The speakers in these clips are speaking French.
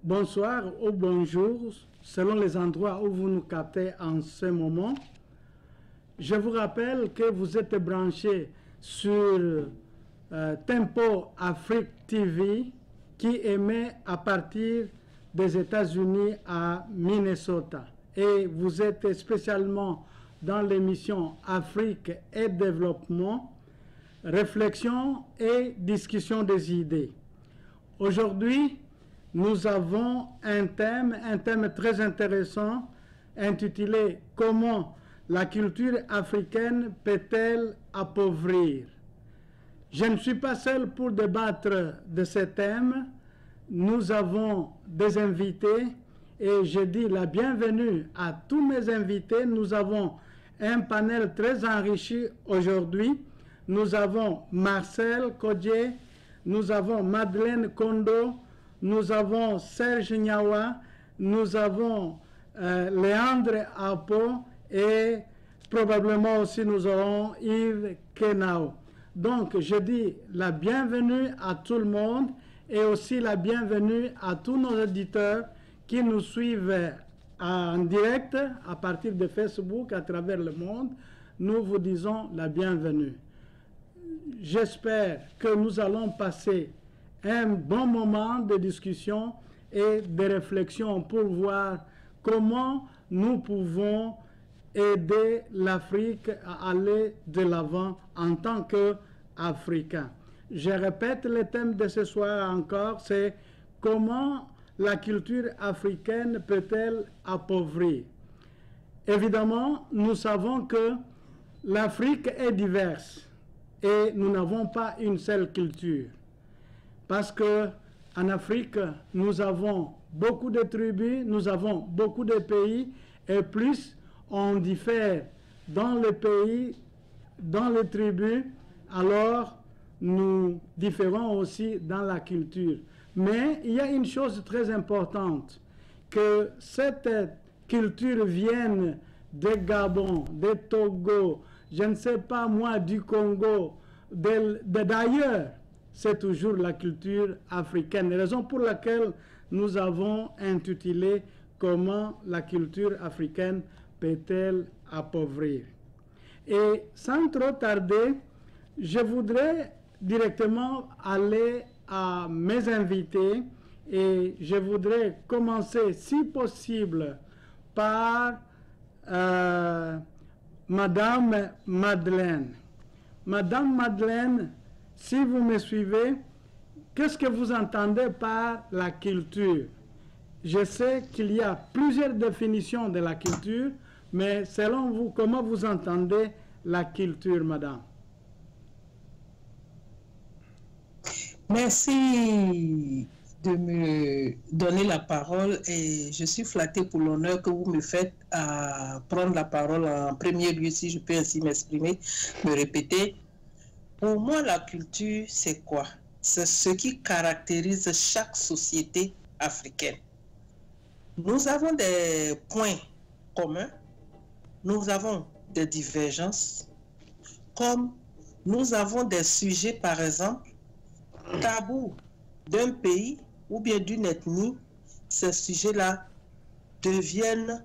bonsoir ou bonjour, selon les endroits où vous nous captez en ce moment. Je vous rappelle que vous êtes branchés sur Tempo Afrique TV qui émet à partir des États-Unis à Minnesota. Et vous êtes spécialement dans l'émission Afrique et Développement, réflexion et discussion des idées. Aujourd'hui, nous avons un thème très intéressant intitulé « Comment la culture africaine peut-elle appauvrir ?» Je ne suis pas seul pour débattre de ce thème. Nous avons des invités et je dis la bienvenue à tous mes invités. Nous avons un panel très enrichi aujourd'hui. Nous avons Marcel Kodje, nous avons Madeleine Kondo, nous avons Serge Nyawa, nous avons Léandre Apo et probablement aussi nous aurons Yves Kenao. Donc je dis la bienvenue à tout le monde et aussi la bienvenue à tous nos auditeurs qui nous suivent en direct à partir de Facebook à travers le monde. Nous vous disons la bienvenue. J'espère que nous allons passer un bon moment de discussion et de réflexion pour voir comment nous pouvons aider l'Afrique à aller de l'avant en tant qu'Africains. Je répète le thème de ce soir encore, c'est comment la culture africaine peut-elle appauvrir? Évidemment, nous savons que l'Afrique est diverse et nous n'avons pas une seule culture. Parce que en Afrique, nous avons beaucoup de tribus, nous avons beaucoup de pays, et plus on diffère dans le pays, dans les tribus, alors nous différons aussi dans la culture. Mais il y a une chose très importante, que cette culture vienne de Gabon, de Togo, je ne sais pas moi, du Congo, d'ailleurs. C'est toujours la culture africaine. Raison pour laquelle nous avons intitulé « Comment la culture africaine peut-elle appauvrir ?» Et sans trop tarder, je voudrais directement aller à mes invités et je voudrais commencer, si possible, par Madame Madeleine. Madame Madeleine, si vous me suivez, qu'est-ce que vous entendez par la culture? Je sais qu'il y a plusieurs définitions de la culture, mais selon vous, comment vous entendez la culture, madame? Merci de me donner la parole et je suis flattée pour l'honneur que vous me faites à prendre la parole en premier lieu, si je peux ainsi m'exprimer, me répéter. Pour moi, la culture, c'est quoi? C'est ce qui caractérise chaque société africaine. Nous avons des points communs, nous avons des divergences, comme nous avons des sujets, par exemple, tabous d'un pays ou bien d'une ethnie. Ces sujets-là deviennent,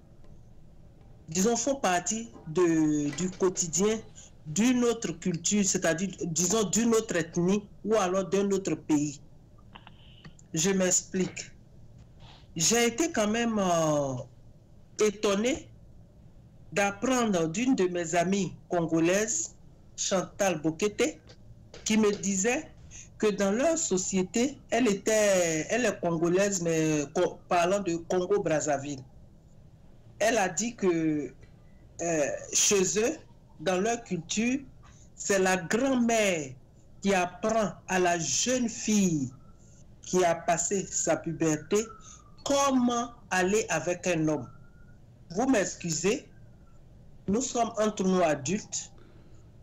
disons, font partie du quotidien d'une autre culture, c'est-à-dire, disons, d'une autre ethnie ou alors d'un autre pays. Je m'explique. J'ai été quand même étonné d'apprendre d'une de mes amies congolaises, Chantal Bokete, qui me disait que dans leur société, elle est congolaise, mais parlant de Congo-Brazzaville. Elle a dit que chez eux, dans leur culture, c'est la grand-mère qui apprend à la jeune fille qui a passé sa puberté comment aller avec un homme. Vous m'excusez, nous sommes entre nous adultes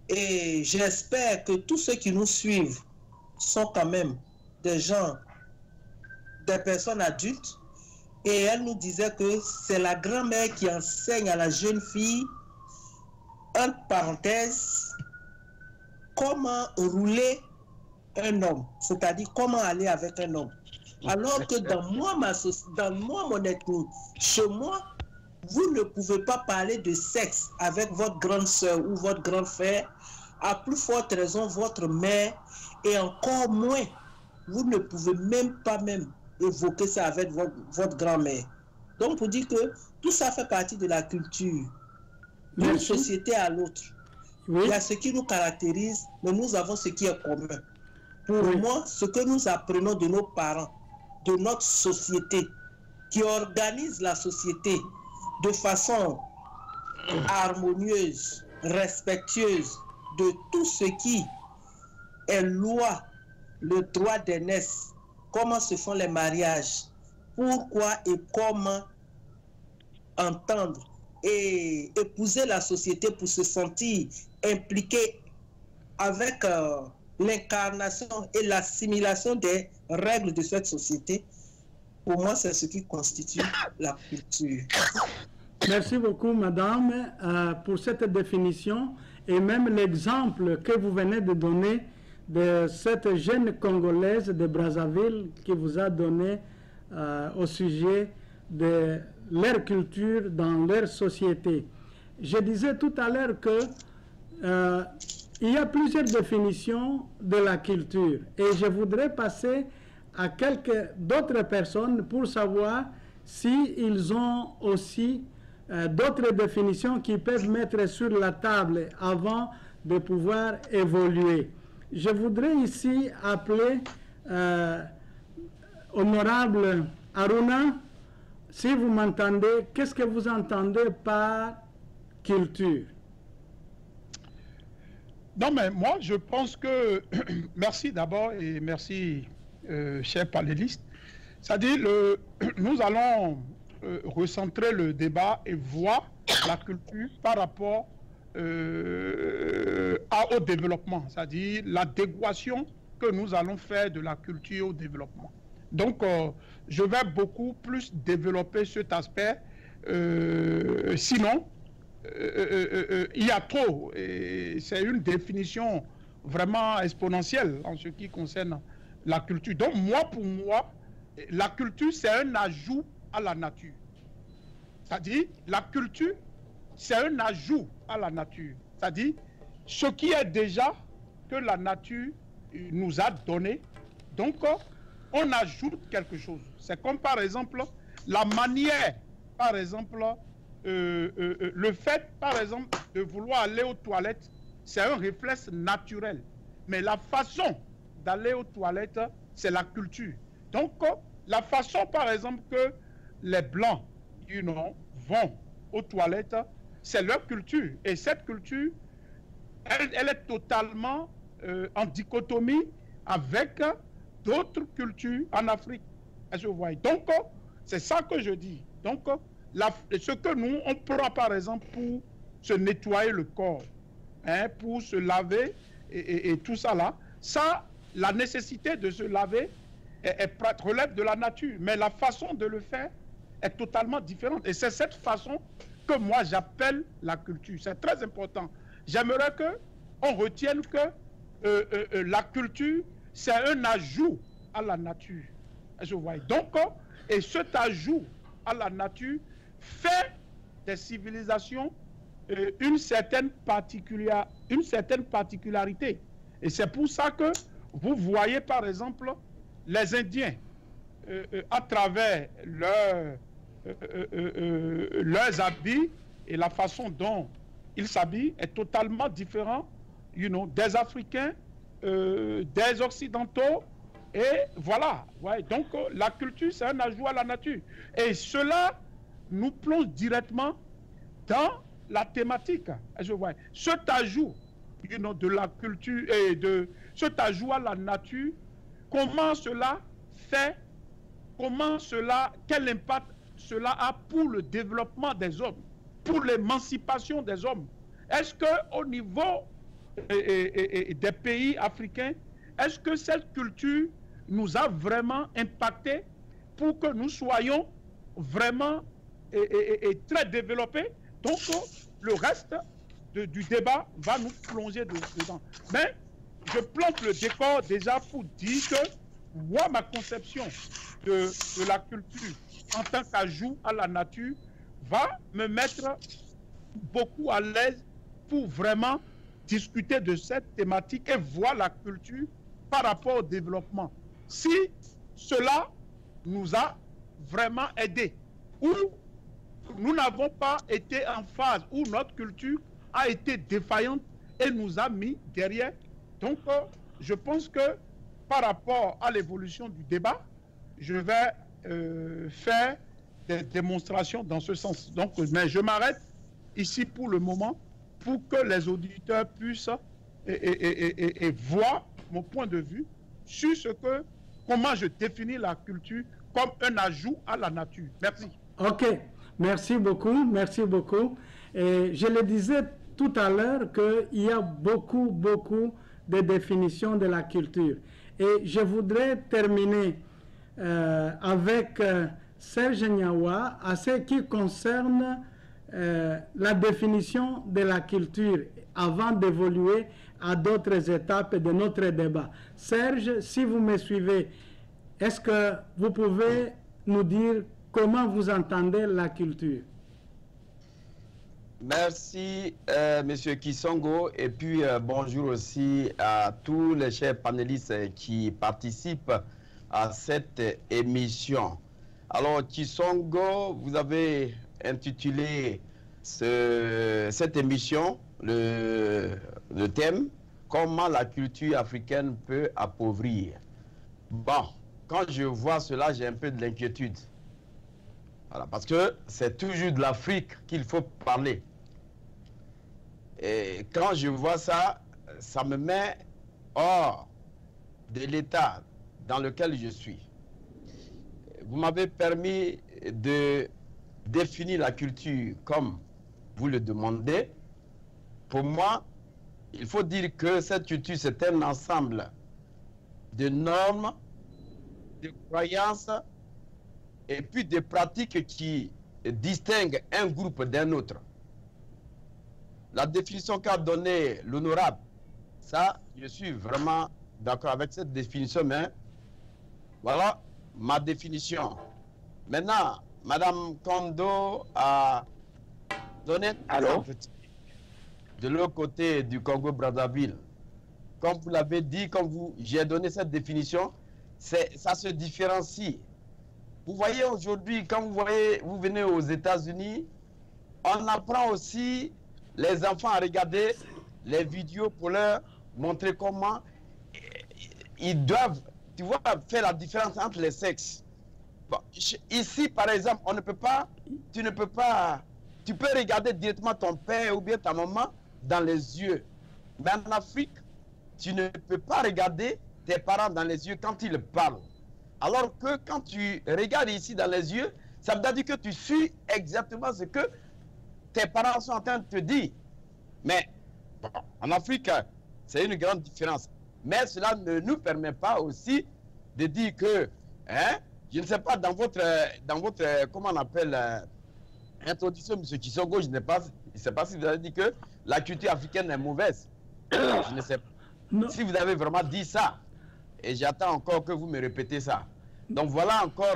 et j'espère que tous ceux qui nous suivent sont quand même des gens, des personnes adultes. Et elle nous disait que c'est la grand-mère qui enseigne à la jeune fille, entre parenthèses, comment rouler un homme, c'est-à-dire comment aller avec un homme. Alors que dans moi, mon ethnie, chez moi, vous ne pouvez pas parler de sexe avec votre grande soeur ou votre grand frère, à plus forte raison votre mère, et encore moins, vous ne pouvez même pas évoquer ça avec votre grand-mère. Donc, pour dire que tout ça fait partie de la culture, d'une société à l'autre. Oui. Il y a ce qui nous caractérise, mais nous avons ce qui est commun. Pour moi, ce que nous apprenons de nos parents, de notre société, qui organise la société de façon harmonieuse, respectueuse de tout ce qui est loi, le droit d'aînesse, comment se font les mariages, pourquoi et comment entendre et épouser la société pour se sentir impliqué avec l'incarnation et l'assimilation des règles de cette société. Pour moi, c'est ce qui constitue la culture. Merci beaucoup, madame, pour cette définition et même l'exemple que vous venez de donner de cette jeune Congolaise de Brazzaville qui vous a donné au sujet de leur culture dans leur société. Je disais tout à l'heure que il y a plusieurs définitions de la culture et je voudrais passer à quelques d'autres personnes pour savoir s'ils ont aussi d'autres définitions qui peuvent mettre sur la table avant de pouvoir évoluer. Je voudrais ici appeler Honorable Aruna, si vous m'entendez, qu'est-ce que vous entendez par culture? Non, mais moi, je pense que... merci d'abord et merci, cher panéliste. C'est-à-dire, nous allons recentrer le débat et voir la culture par rapport au développement, c'est-à-dire l'adéquation que nous allons faire de la culture au développement. Donc, je vais beaucoup plus développer cet aspect. Sinon, il y a trop. C'est une définition vraiment exponentielle en ce qui concerne la culture. Donc, pour moi, la culture, c'est un ajout à la nature. C'est-à-dire, la culture, c'est un ajout à la nature. C'est-à-dire, ce qui est déjà que la nature nous a donné. Donc, on ajoute quelque chose. C'est comme, par exemple, la manière, par exemple, le fait, par exemple, de vouloir aller aux toilettes, c'est un réflexe naturel. Mais la façon d'aller aux toilettes, c'est la culture. Donc, la façon, par exemple, que les Blancs, vont aux toilettes, c'est leur culture. Et cette culture, elle est totalement en dichotomie avec d'autres cultures en Afrique. Est-ce que vous voyez? Donc, c'est ça que je dis. Donc, ce que nous, on prend par exemple pour se nettoyer le corps, hein, pour se laver et tout ça là, ça, la nécessité de se laver relève de la nature. Mais la façon de le faire est totalement différente. Et c'est cette façon que moi j'appelle la culture. C'est très important. J'aimerais qu'on retienne que la culture, c'est un ajout à la nature. Je vois. Donc, et cet ajout à la nature fait des civilisations une certaine particularité. Et c'est pour ça que vous voyez, par exemple, les Indiens, à travers leurs habits et la façon dont ils s'habillent est totalement différent, des Africains, des Occidentaux, et voilà. Ouais. Donc, la culture, c'est un ajout à la nature. Et cela nous plonge directement dans la thématique. Je vois. Cet ajout de la culture et cet ajout à la nature, comment cela fait, quel impact cela a pour le développement des hommes, pour l'émancipation des hommes. Est-ce qu'au niveau des pays africains, est-ce que cette culture nous a vraiment impacté pour que nous soyons vraiment très développés? Donc, le reste du débat va nous plonger dedans. Mais je plante le décor déjà pour dire que moi, ma conception de la culture en tant qu'ajout à la nature va me mettre beaucoup à l'aise pour vraiment discuter de cette thématique et voir la culture par rapport au développement. Si cela nous a vraiment aidés, ou nous n'avons pas été en phase, où notre culture a été défaillante et nous a mis derrière. Donc, je pense que par rapport à l'évolution du débat, je vais faire des démonstrations dans ce sens. Donc, mais je m'arrête ici pour le moment pour que les auditeurs puissent voir mon point de vue sur comment je définis la culture comme un ajout à la nature. Merci. Ok, merci beaucoup, merci beaucoup. Et je le disais tout à l'heure qu'il y a beaucoup de définitions de la culture. Et je voudrais terminer avec Serge Niawa à ce qui concerne la définition de la culture avant d'évoluer à d'autres étapes de notre débat. Serge, si vous me suivez, est-ce que vous pouvez nous dire comment vous entendez la culture? Merci, Monsieur Kisongo, et puis bonjour aussi à tous les chers panélistes qui participent à cette émission. Alors, Kisongo, vous avez intitulé cette émission, le thème « Comment la culture africaine peut appauvrir ». Bon, quand je vois cela, j'ai un peu de l'inquiétude. Voilà, parce que c'est toujours de l'Afrique qu'il faut parler. Et quand je vois ça, ça me met hors de l'état dans lequel je suis. Vous m'avez permis de définir la culture comme vous le demandez. Pour moi, il faut dire que cette culture, c'est un ensemble de normes, de croyances et puis des pratiques qui distinguent un groupe d'un autre. La définition qu'a donnée l'honorable, ça, je suis vraiment d'accord avec cette définition, mais voilà ma définition. Maintenant, Madame Kondo a donné de l'autre côté du Congo-Brazzaville. Comme vous l'avez dit, j'ai donné cette définition, ça se différencie. Vous voyez aujourd'hui, quand vous venez aux États-Unis, on apprend aussi les enfants à regarder les vidéos pour leur montrer comment ils doivent, tu vois, faire la différence entre les sexes. Bon, ici, par exemple, tu peux regarder directement ton père ou bien ta maman dans les yeux. Mais en Afrique, tu ne peux pas regarder tes parents dans les yeux quand ils parlent. Alors que quand tu regardes ici dans les yeux, ça veut dire que tu suis exactement ce que tes parents sont en train de te dire. Mais bon, en Afrique, c'est une grande différence. Mais cela ne nous permet pas aussi de dire que, hein, je ne sais pas, dans votre comment on appelle, introduction, M. Kisongo, je ne sais pas si vous avez dit que la culture africaine est mauvaise. Je ne sais pas si vous avez vraiment dit ça. Et j'attends encore que vous me répétez ça. Donc voilà encore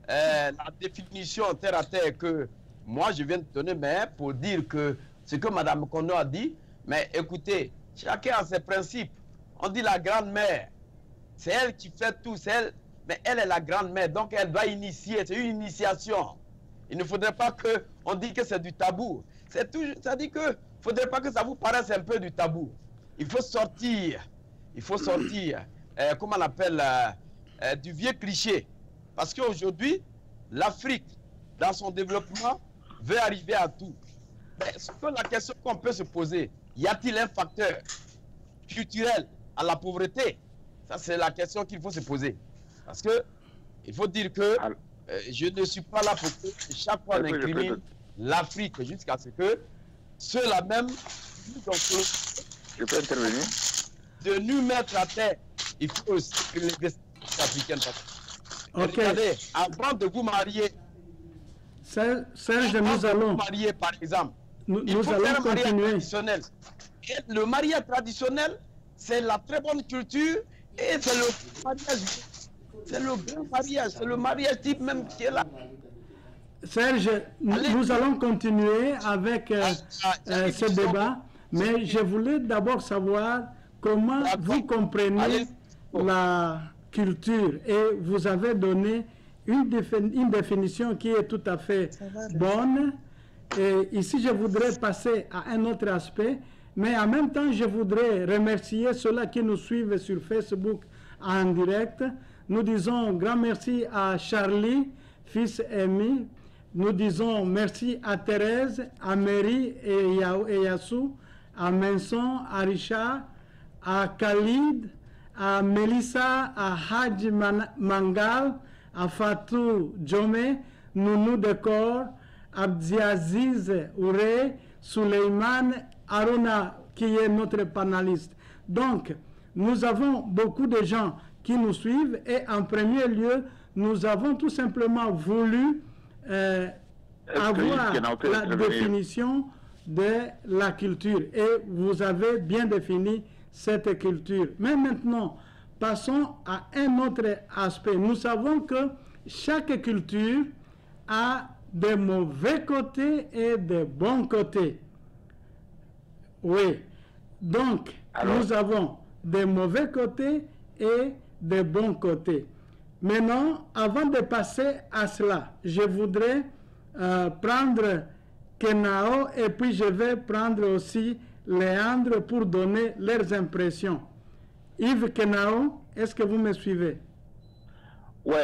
la définition terre à terre que moi je viens de donner, mais pour dire que ce que Mme Kondo a dit, mais écoutez, chacun a ses principes. On dit la grande-mère, c'est elle qui fait tout, c'est elle, mais elle est la grande-mère, donc elle doit initier, c'est une initiation. Il ne faudrait pas qu'on dise que c'est du tabou. Ça dit que ne faudrait pas que ça vous paraisse un peu du tabou. Il faut sortir, comment on appelle, du vieux cliché. Parce qu'aujourd'hui, l'Afrique, dans son développement, veut arriver à tout. Mais la question qu'on peut se poser, y a-t-il un facteur culturel à la pauvreté? Ça, c'est la question qu'il faut se poser. Parce que il faut dire que je ne suis pas là pour que chaque fois on incrimine l'Afrique jusqu'à ce que ceux-là même, je peux intervenir, de nous mettre à terre. Il faut aussi que les destination africaines. Regardez, avant de vous marier, Serge, nous allons marier par exemple. Nous allons continuer. Et le mariage traditionnel, c'est la très bonne culture et c'est le mariage C'est le grand mariage, c'est le mariage type même qui est là. Serge, nous allons continuer avec ce débat, mais je voulais d'abord savoir comment vous comprenez la culture, et vous avez donné une définition qui est tout à fait bonne. Et ici, je voudrais passer à un autre aspect, mais en même temps, je voudrais remercier ceux-là qui nous suivent sur Facebook en direct. Nous disons grand merci à Charlie, fils Amy. Nous disons merci à Thérèse, à Mary et Yassou, à Menson, à Richard, à Khalid, à Melissa, à Hadj Mangal, à Fatou Djomé, Nounou Dekor, Abdiaziz Ouré, Suleiman, Aruna, qui est notre panéliste. Donc, nous avons beaucoup de gens qui nous suivent, et en premier lieu, nous avons tout simplement voulu avoir la définition de la culture, et vous avez bien défini cette culture. Mais maintenant, passons à un autre aspect. Nous savons que chaque culture a de mauvais côtés et de bons côtés. Oui. Donc, nous avons des mauvais côtés et des bons côtés. Maintenant, avant de passer à cela, je voudrais prendre Kenao, et puis je vais prendre aussi Léandre pour donner leurs impressions. Yves Kenao, est-ce que vous me suivez? Oui,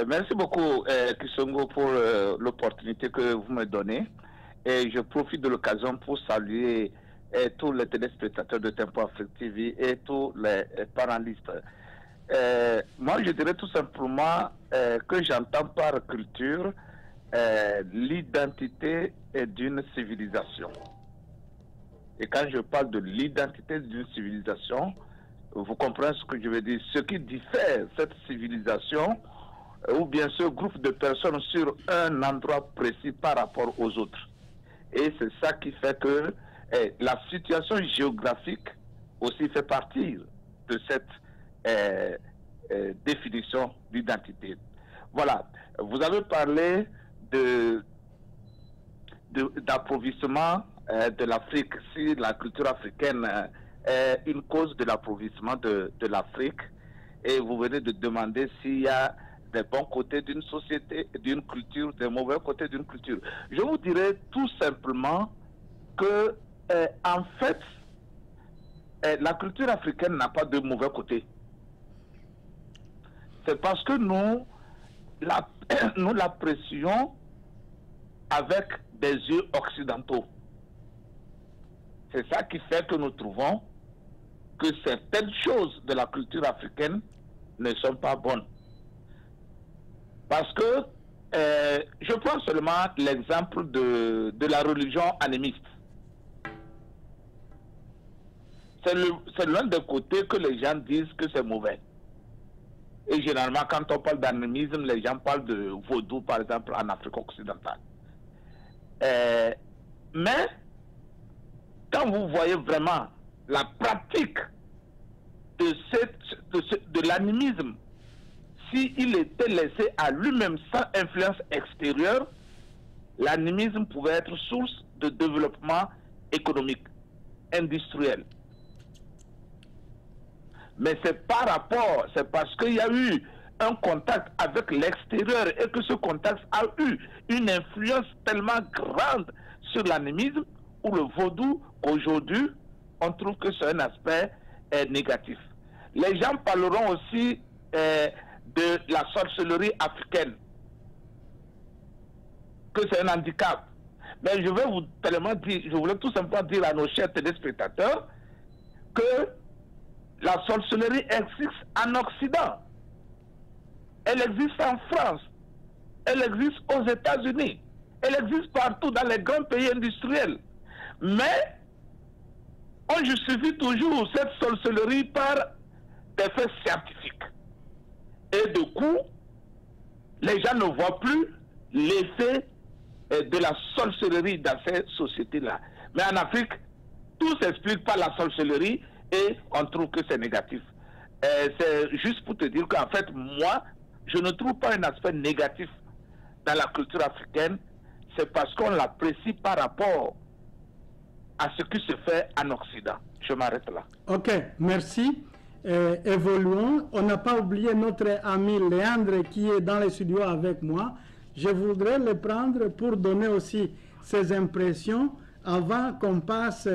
merci beaucoup Kisongo pour l'opportunité que vous me donnez. Et je profite de l'occasion pour saluer tous les téléspectateurs de Tempo Afrique TV et tous les panélistes. Moi, je dirais tout simplement que j'entends par culture l'identité d'une civilisation. Et quand je parle de l'identité d'une civilisation, vous comprenez ce que je veux dire. Ce qui diffère cette civilisation ou bien ce groupe de personnes sur un endroit précis par rapport aux autres. Et c'est ça qui fait que la situation géographique aussi fait partie de cette définition d'identité. Voilà, vous avez parlé d'approvisionnement de l'Afrique. Si la culture africaine est une cause de l'approvisionnement de l'Afrique, et vous venez de demander s'il y a des bons côtés d'une société, d'une culture, des mauvais côtés d'une culture. Je vous dirais tout simplement que, en fait, la culture africaine n'a pas de mauvais côtés. C'est parce que nous l'apprécions avec des yeux occidentaux. C'est ça qui fait que nous trouvons que certaines choses de la culture africaine ne sont pas bonnes. Parce que je prends seulement l'exemple de la religion animiste. C'est l'un des côtés que les gens disent que c'est mauvais. Et généralement, quand on parle d'animisme, les gens parlent de vaudou, par exemple, en Afrique occidentale. Mais, quand vous voyez vraiment la pratique de l'animisme, s'il était laissé à lui-même sans influence extérieure, l'animisme pouvait être source de développement économique, industriel. Mais c'est par rapport, c'est parce qu'il y a eu un contact avec l'extérieur et que ce contact a eu une influence tellement grande sur l'animisme ou le vaudou qu'aujourd'hui, on trouve que c'est un aspect négatif. Les gens parleront aussi de la sorcellerie africaine, que c'est un handicap. Mais je vais vous tellement dire, je voulais tout simplement dire à nos chers téléspectateurs que la sorcellerie existe en Occident. Elle existe en France. Elle existe aux États-Unis. Elle existe partout dans les grands pays industriels. Mais on justifie toujours cette sorcellerie par des faits scientifiques. Et du coup, les gens ne voient plus l'effet de la sorcellerie dans ces sociétés-là. Mais en Afrique, tout s'explique par la sorcellerie et on trouve que c'est négatif. C'est juste pour te dire qu'en fait, moi, je ne trouve pas un aspect négatif dans la culture africaine, c'est parce qu'on l'apprécie par rapport à ce qui se fait en Occident. Je m'arrête là. Ok, merci. Évoluons. On n'a pas oublié notre ami Léandre qui est dans les studios avec moi. Je voudrais le prendre pour donner aussi ses impressions avant qu'on passe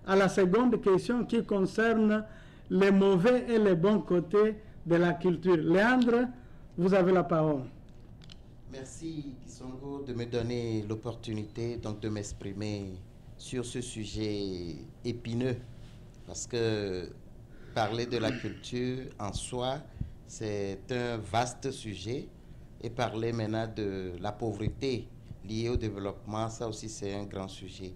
à la seconde question qui concerne les mauvais et les bons côtés de la culture. Léandre, vous avez la parole. Merci Kisongo de me donner l'opportunité donc de m'exprimer sur ce sujet épineux, parce que parler de la culture en soi, c'est un vaste sujet, et parler maintenant de la pauvreté liée au développement, ça aussi c'est un grand sujet.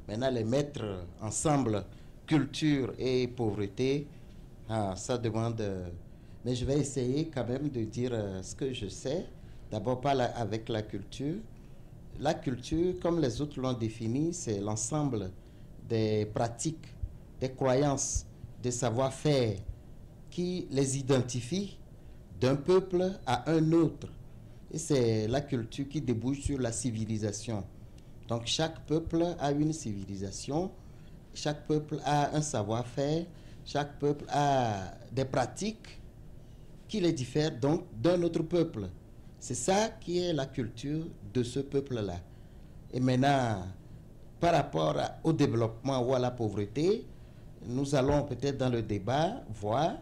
Maintenant, les mettre ensemble, culture et pauvreté, ça demande... mais je vais essayer quand même de dire ce que je sais. D'abord, pas avec la culture. La culture, comme les autres l'ont défini, c'est l'ensemble des pratiques, des croyances, des savoir-faire qui les identifient d'un peuple à un autre. Et c'est la culture qui débouche sur la civilisation. Donc chaque peuple a une civilisation, chaque peuple a un savoir-faire, chaque peuple a des pratiques qui les diffèrent donc d'un autre peuple. C'est ça qui est la culture de ce peuple-là. Et maintenant, par rapport au développement ou à la pauvreté, nous allons peut-être dans le débat voir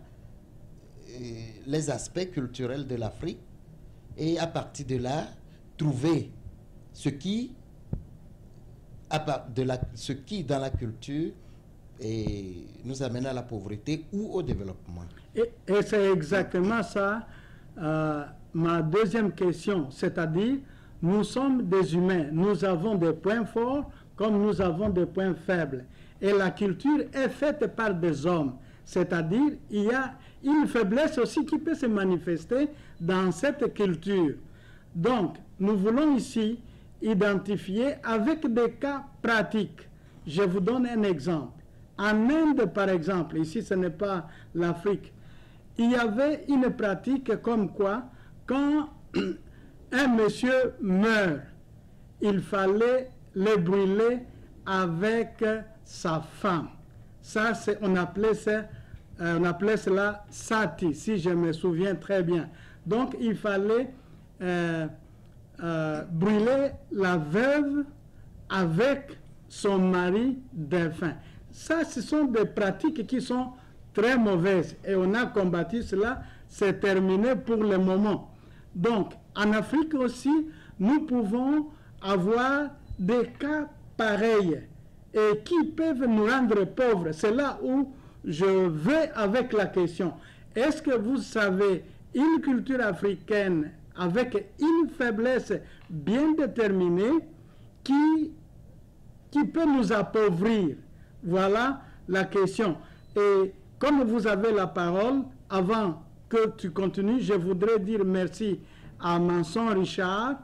les aspects culturels de l'Afrique et à partir de là, trouver ce qui dans la culture nous amène à la pauvreté ou au développement. Et c'est exactement ça ma deuxième question, c'est-à-dire nous sommes des humains, nous avons des points forts comme nous avons des points faibles. Et la culture est faite par des hommes, c'est-à-dire il y a une faiblesse aussi qui peut se manifester dans cette culture. Donc, nous voulons ici identifier avec des cas pratiques. Je vous donne un exemple. En Inde, par exemple, ici ce n'est pas l'Afrique, il y avait une pratique comme quoi, quand un monsieur meurt, il fallait le brûler avec sa femme. Ça, on appelait cela sati, si je me souviens très bien. Donc, il fallait brûler la veuve avec son mari défunt. Ça, ce sont des pratiques qui sont très mauvaises. Et on a combattu cela, c'est terminé pour le moment. Donc, en Afrique aussi, nous pouvons avoir des cas pareils et qui peuvent nous rendre pauvres. C'est là où je vais avec la question. Est-ce que vous savez une culture africaine avec une faiblesse bien déterminée qui peut nous appauvrir? Voilà la question. Et comme vous avez la parole, avant que tu continues, je voudrais dire merci à Manson Richard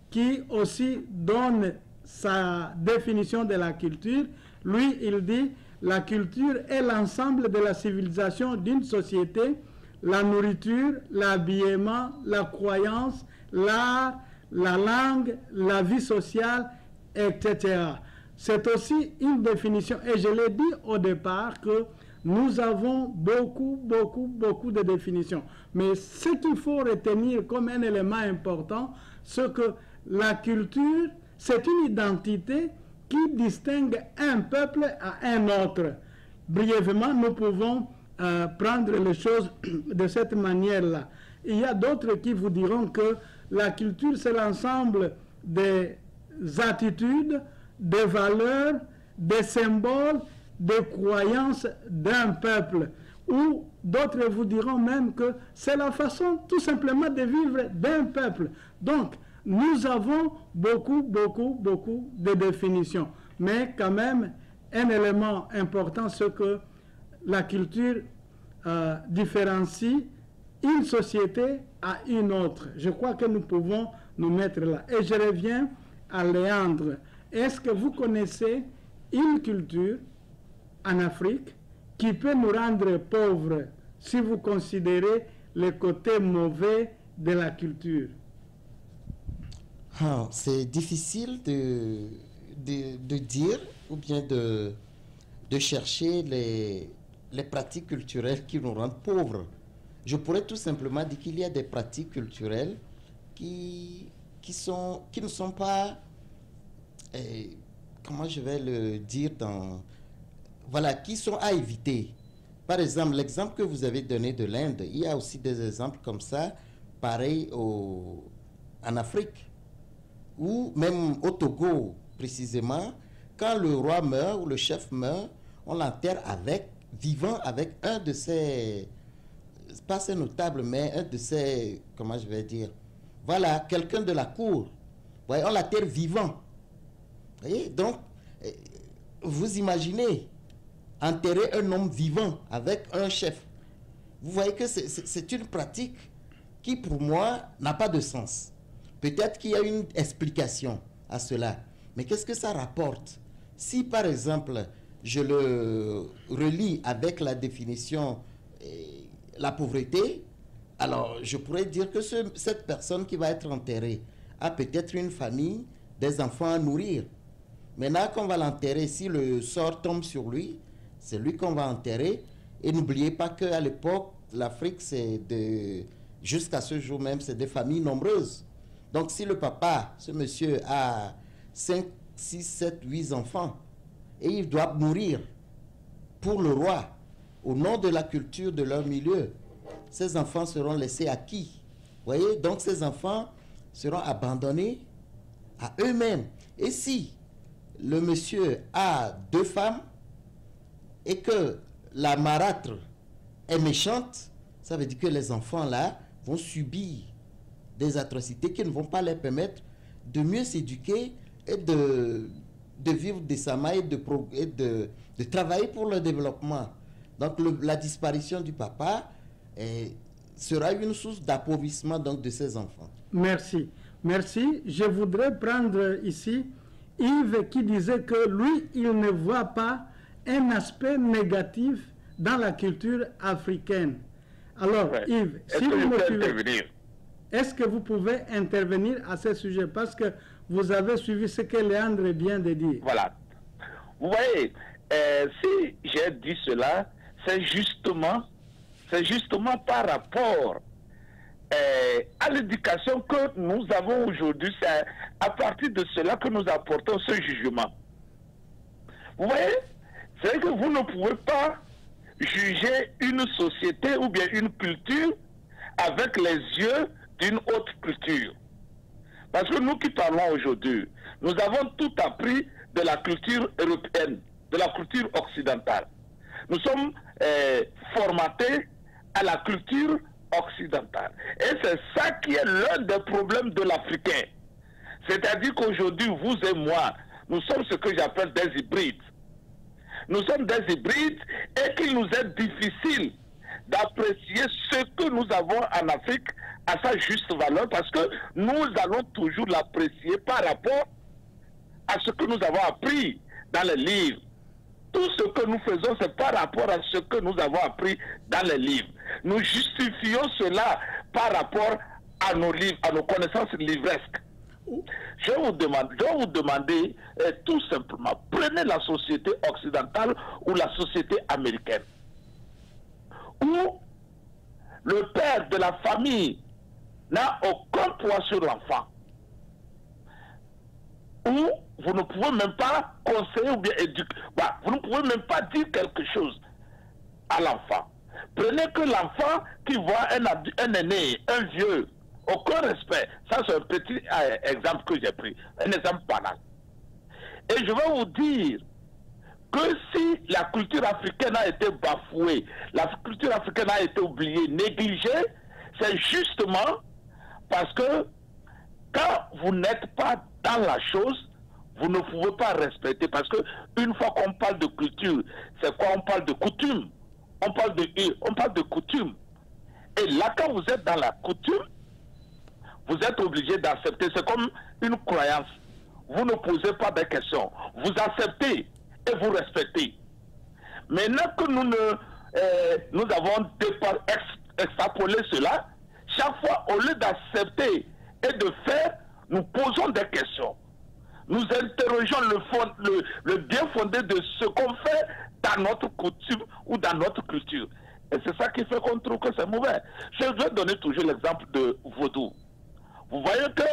qui aussi donne sa définition de la culture. Lui, il dit la culture est l'ensemble de la civilisation d'une société, la nourriture, l'habillement, la croyance, l'art, la langue, la vie sociale, etc. C'est aussi une définition, et je l'ai dit au départ que nous avons beaucoup de définitions. Mais ce qu'il faut retenir comme un élément important, c'est que la culture, c'est une identité qui distingue un peuple à un autre. Brièvement, nous pouvons prendre les choses de cette manière-là. Il y a d'autres qui vous diront que la culture, c'est l'ensemble des attitudes, des valeurs, des symboles, des croyances d'un peuple. Ou d'autres vous diront même que c'est la façon tout simplement de vivre d'un peuple. Donc, nous avons beaucoup de définitions. Mais quand même, un élément important, c'est que la culture différencie une société à une autre. Je crois que nous pouvons nous mettre là. Et je reviens à Léandre. Est-ce que vous connaissez une culture en Afrique qui peut nous rendre pauvres si vous considérez les côtés mauvais de la culture? C'est difficile de dire ou bien de chercher les pratiques culturelles qui nous rendent pauvres. Je pourrais tout simplement dire qu'il y a des pratiques culturelles qui ne sont pas, comment je vais le dire, voilà, qui sont à éviter. Par exemple, l'exemple que vous avez donné de l'Inde, il y a aussi des exemples comme ça, pareil en Afrique, ou même au Togo précisément, quand le roi meurt ou le chef meurt, on l'enterre vivant avec un de ses, pas ses notables, mais un de ses, comment je vais dire, voilà, quelqu'un de la cour. Vous voyez, on l'enterre vivant. Vous voyez, donc, vous imaginez enterrer un homme vivant avec un chef. Vous voyez que c'est une pratique qui, pour moi, n'a pas de sens. Peut-être qu'il y a une explication à cela. Mais qu'est-ce que ça rapporte? Si, par exemple, je le relie avec la définition la pauvreté, alors je pourrais dire que cette personne qui va être enterrée a peut-être une famille, des enfants à nourrir. Maintenant qu'on va l'enterrer, si le sort tombe sur lui, c'est lui qu'on va enterrer. Et n'oubliez pas qu'à l'époque, l'Afrique, jusqu'à ce jour même, c'est des familles nombreuses. Donc si le papa, ce monsieur, a 5, 6, 7, 8 enfants, et ils doivent mourir pour le roi, au nom de la culture de leur milieu, ces enfants seront laissés à qui? Vous voyez, donc ces enfants seront abandonnés à eux-mêmes. Et si le monsieur a 2 femmes et que la marâtre est méchante, ça veut dire que les enfants là vont subir des atrocités qui ne vont pas leur permettre de mieux s'éduquer et de vivre décemment et de travailler pour le développement. Donc la disparition du papa sera une source d'appauvrissement donc de ces enfants. Merci. Merci. Je voudrais prendre ici Yves qui disait que lui, il ne voit pas un aspect négatif dans la culture africaine. Alors, ouais. Yves, si vous me suivez, est-ce que vous pouvez intervenir à ce sujet? Parce que vous avez suivi ce que Léandre vient de dire. Voilà. Vous voyez, si j'ai dit cela, c'est justement par rapport à l'éducation que nous avons aujourd'hui. C'est à partir de cela que nous apportons ce jugement. Vous voyez, c'est que vous ne pouvez pas juger une société ou bien une culture avec les yeux d'une autre culture. Parce que nous qui parlons aujourd'hui, nous avons tout appris de la culture européenne, de la culture occidentale. Nous sommes formatés à la culture occidentale. Et c'est ça qui est l'un des problèmes de l'Africain. C'est-à-dire qu'aujourd'hui, vous et moi, nous sommes ce que j'appelle des hybrides. Nous sommes des hybrides et qu'il nous est difficile d'apprécier ce que nous avons en Afrique à sa juste valeur parce que nous allons toujours l'apprécier par rapport à ce que nous avons appris dans les livres. Tout ce que nous faisons, c'est par rapport à ce que nous avons appris dans les livres. Nous justifions cela par rapport à nos livres, à nos connaissances livresques. Je vais vous demander tout simplement, prenez la société occidentale ou la société américaine, où le père de la famille n'a aucun poids sur l'enfant, où vous ne pouvez même pas conseiller ou bien éduquer, vous ne pouvez même pas dire quelque chose à l'enfant. Prenez que l'enfant qui voit un aîné, un vieux, aucun respect. Ça, c'est un petit exemple que j'ai pris, un exemple banal. Et je vais vous dire que si la culture africaine a été bafouée, la culture africaine a été oubliée, négligée, c'est justement parce que quand vous n'êtes pas dans la chose, vous ne pouvez pas respecter. Parce que une fois qu'on parle de culture, c'est quoi? On parle de coutume. On parle de coutume. Et là, quand vous êtes dans la coutume, vous êtes obligé d'accepter. C'est comme une croyance. Vous ne posez pas de questions. Vous acceptez et vous respectez. Maintenant que nous avons extrapolé cela, chaque fois, au lieu d'accepter et de faire, nous posons des questions. Nous interrogeons le bien fondé de ce qu'on fait dans notre coutume ou dans notre culture. Et c'est ça qui fait qu'on trouve que c'est mauvais. Je vais donner toujours l'exemple de vaudou. Vous voyez que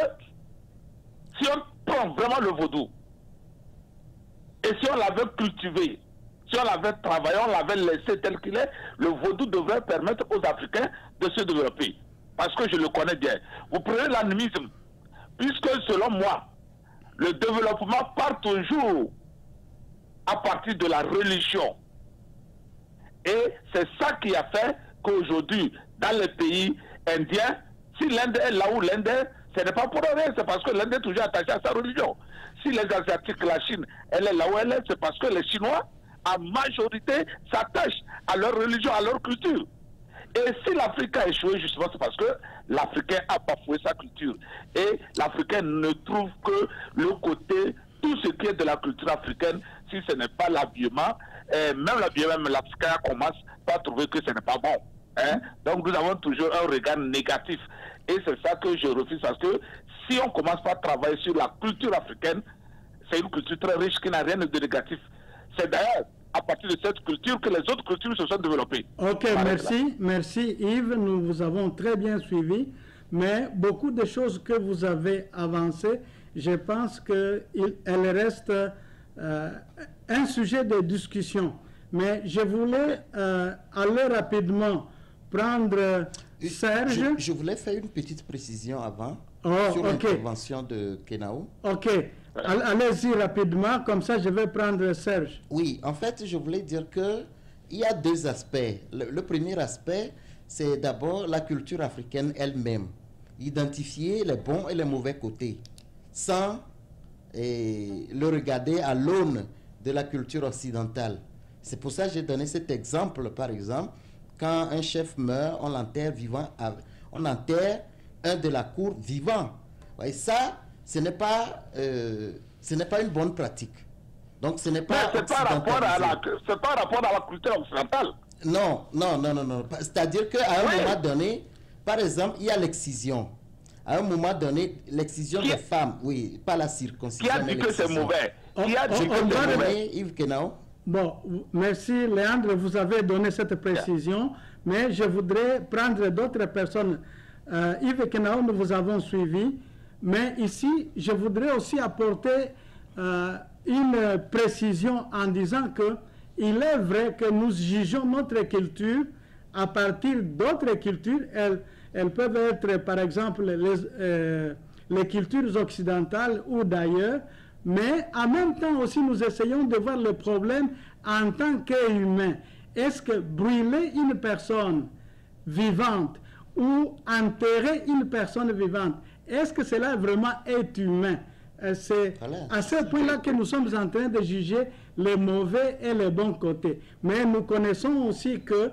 si on prend vraiment le vaudou, et si on l'avait cultivé, si on l'avait travaillé, on l'avait laissé tel qu'il est, le vaudou devrait permettre aux Africains de se développer. Parce que je le connais bien. Vous prenez l'animisme, puisque selon moi, le développement part toujours à partir de la religion. Et c'est ça qui a fait qu'aujourd'hui, dans les pays indiens, si l'Inde est là où l'Inde est, ce n'est pas pour rien, c'est parce que l'Inde est toujours attachée à sa religion. Si les Asiatiques, la Chine, elle est là où elle est, c'est parce que les Chinois, en majorité, s'attachent à leur religion, à leur culture. Et si l'Afrique a échoué, justement, c'est parce que l'Africain a bafoué sa culture. Et l'Africain ne trouve que le côté, tout ce qui est de la culture africaine, si ce n'est pas l'habillement, même l'habillement, même l'Africain commence par trouver que ce n'est pas bon. Hein? Donc nous avons toujours un regard négatif. Et c'est ça que je refuse, parce que si on commence par travailler sur la culture africaine, c'est une culture très riche qui n'a rien de négatif. C'est d'ailleurs à partir de cette culture que les autres cultures se sont développées. Ok, merci. Merci Yves, nous vous avons très bien suivi. Mais beaucoup de choses que vous avez avancées, je pense qu'elles restent un sujet de discussion. Mais je voulais aller rapidement prendre Serge. Je voulais faire une petite précision avant ok. sur l'intervention de Kenao. Ok. Allez-y rapidement, comme ça je vais prendre Serge. Oui, en fait, je voulais dire qu'il y a deux aspects. Le premier aspect, c'est d'abord la culture africaine elle-même. Identifier les bons et les mauvais côtés, sans le regarder à l'aune de la culture occidentale. C'est pour ça que j'ai donné cet exemple, par exemple, quand un chef meurt, on l'enterre vivant, on enterre un de la cour vivant. Et ça, ce n'est pas une bonne pratique. Donc ce n'est pas. C'est pas rapport à la culture occidentale. Non. C'est-à-dire qu'à un moment donné, par exemple, il y a l'excision. À un moment donné, l'excision des femmes, oui, pas la circoncision. Qui a dit que c'est mauvais? Qui a dit que c'est mauvais, Yves Kenao? Bon, merci Léandre, vous avez donné cette précision, mais je voudrais prendre d'autres personnes. Yves Kenao, nous vous avons suivi, mais ici, je voudrais aussi apporter une précision en disant que il est vrai que nous jugeons notre culture à partir d'autres cultures. Elles peuvent être, par exemple, les cultures occidentales ou d'ailleurs, mais en même temps aussi, nous essayons de voir le problème en tant qu'humain. Est-ce que brûler une personne vivante ou enterrer une personne vivante, est-ce que cela vraiment est humain? C'est à ce point-là que nous sommes en train de juger les mauvais et les bons côtés. Mais nous connaissons aussi que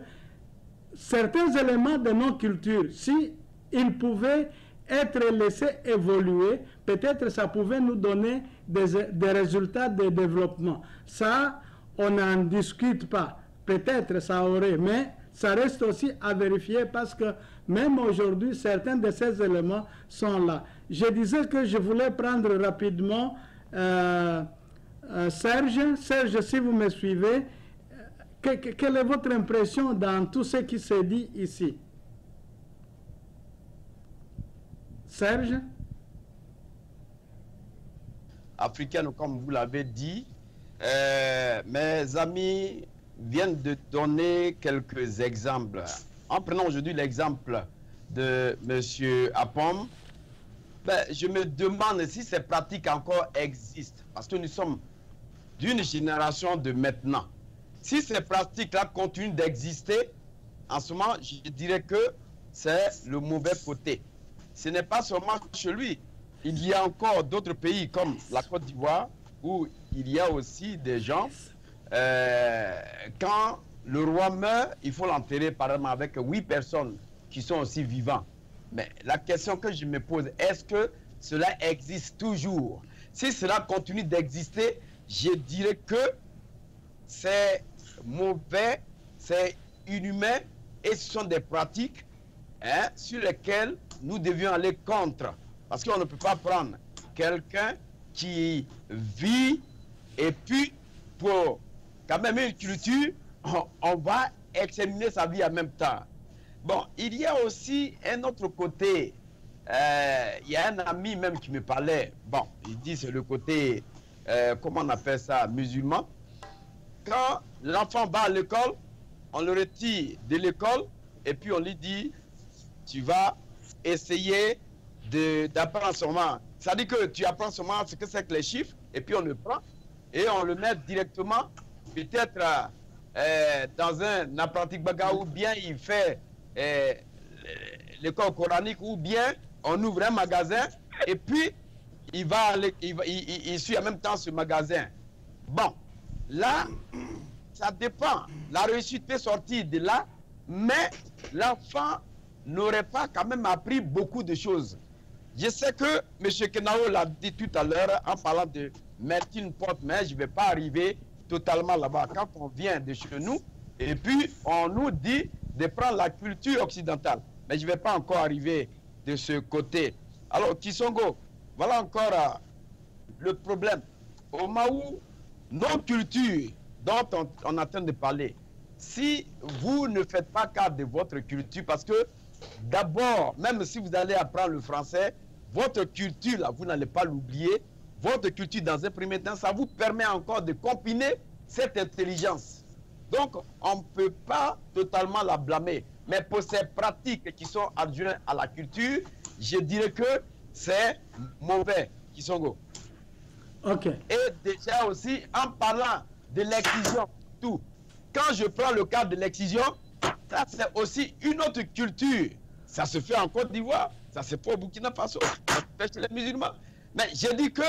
certains éléments de nos cultures, si ils pouvaient être laissés évoluer, peut-être ça pouvait nous donner des résultats de développement. Ça, on n'en discute pas. Peut-être ça aurait, mais ça reste aussi à vérifier parce que même aujourd'hui, certains de ces éléments sont là. Je disais que je voulais prendre rapidement Serge. Serge, si vous me suivez, quelle est votre impression dans tout ce qui s'est dit ici? Serge? Africaine, comme vous l'avez dit, mes amis viennent de donner quelques exemples. En prenant aujourd'hui l'exemple de M. Apom, je me demande si ces pratiques encore existent, parce que nous sommes d'une génération de maintenant. Si ces pratiques-là continuent d'exister, en ce moment, je dirais que c'est le mauvais côté. Ce n'est pas seulement chez lui. Il y a encore d'autres pays comme la Côte d'Ivoire où il y a aussi des gens, quand le roi meurt, il faut l'enterrer par exemple avec 8 personnes qui sont aussi vivants. Mais la question que je me pose, est-ce que cela existe toujours? Si cela continue d'exister, je dirais que c'est mauvais, c'est inhumain et ce sont des pratiques hein, sur lesquels nous devions aller contre. Parce qu'on ne peut pas prendre quelqu'un qui vit et puis pour quand même une culture, on va examiner sa vie en même temps. Bon, il y a aussi un autre côté. Il y a un ami même qui me parlait. Bon, il dit c'est le côté, comment on appelle ça, musulman. Quand l'enfant va à l'école, on le retire de l'école et puis on lui dit, tu vas essayer d'apprendre seulement. Ça dit que tu apprends seulement ce que c'est que les chiffres et puis on le prend et on le met directement peut-être dans un apprenti baga ou bien il fait l'école coranique ou bien on ouvre un magasin et puis il suit en même temps ce magasin. Bon, là, ça dépend. La réussite peut sortir de là, mais l'enfant n'aurait pas quand même appris beaucoup de choses. Je sais que M. Kenao l'a dit tout à l'heure en parlant de mettre une porte, mais je ne vais pas arriver totalement là-bas. Quand on vient de chez nous, et puis on nous dit de prendre la culture occidentale. Mais je ne vais pas encore arriver de ce côté. Alors, Kisongo, voilà encore le problème. Au moment où nos cultures dont on est en train de parler, si vous ne faites pas cas de votre culture, parce que d'abord, même si vous allez apprendre le français, votre culture, là, vous n'allez pas l'oublier. Votre culture, dans un premier temps, ça vous permet encore de combiner cette intelligence. Donc, on ne peut pas totalement la blâmer. Mais pour ces pratiques qui sont adjointes à la culture, je dirais que c'est mauvais, Kisongo. Ok. Et déjà aussi, en parlant de l'excision, tout. Quand je prends le cas de l'excision, ça c'est aussi une autre culture. Ça se fait en Côte d'Ivoire, ça se fait au Burkina Faso, ça se fait chez les musulmans. Mais j'ai dit que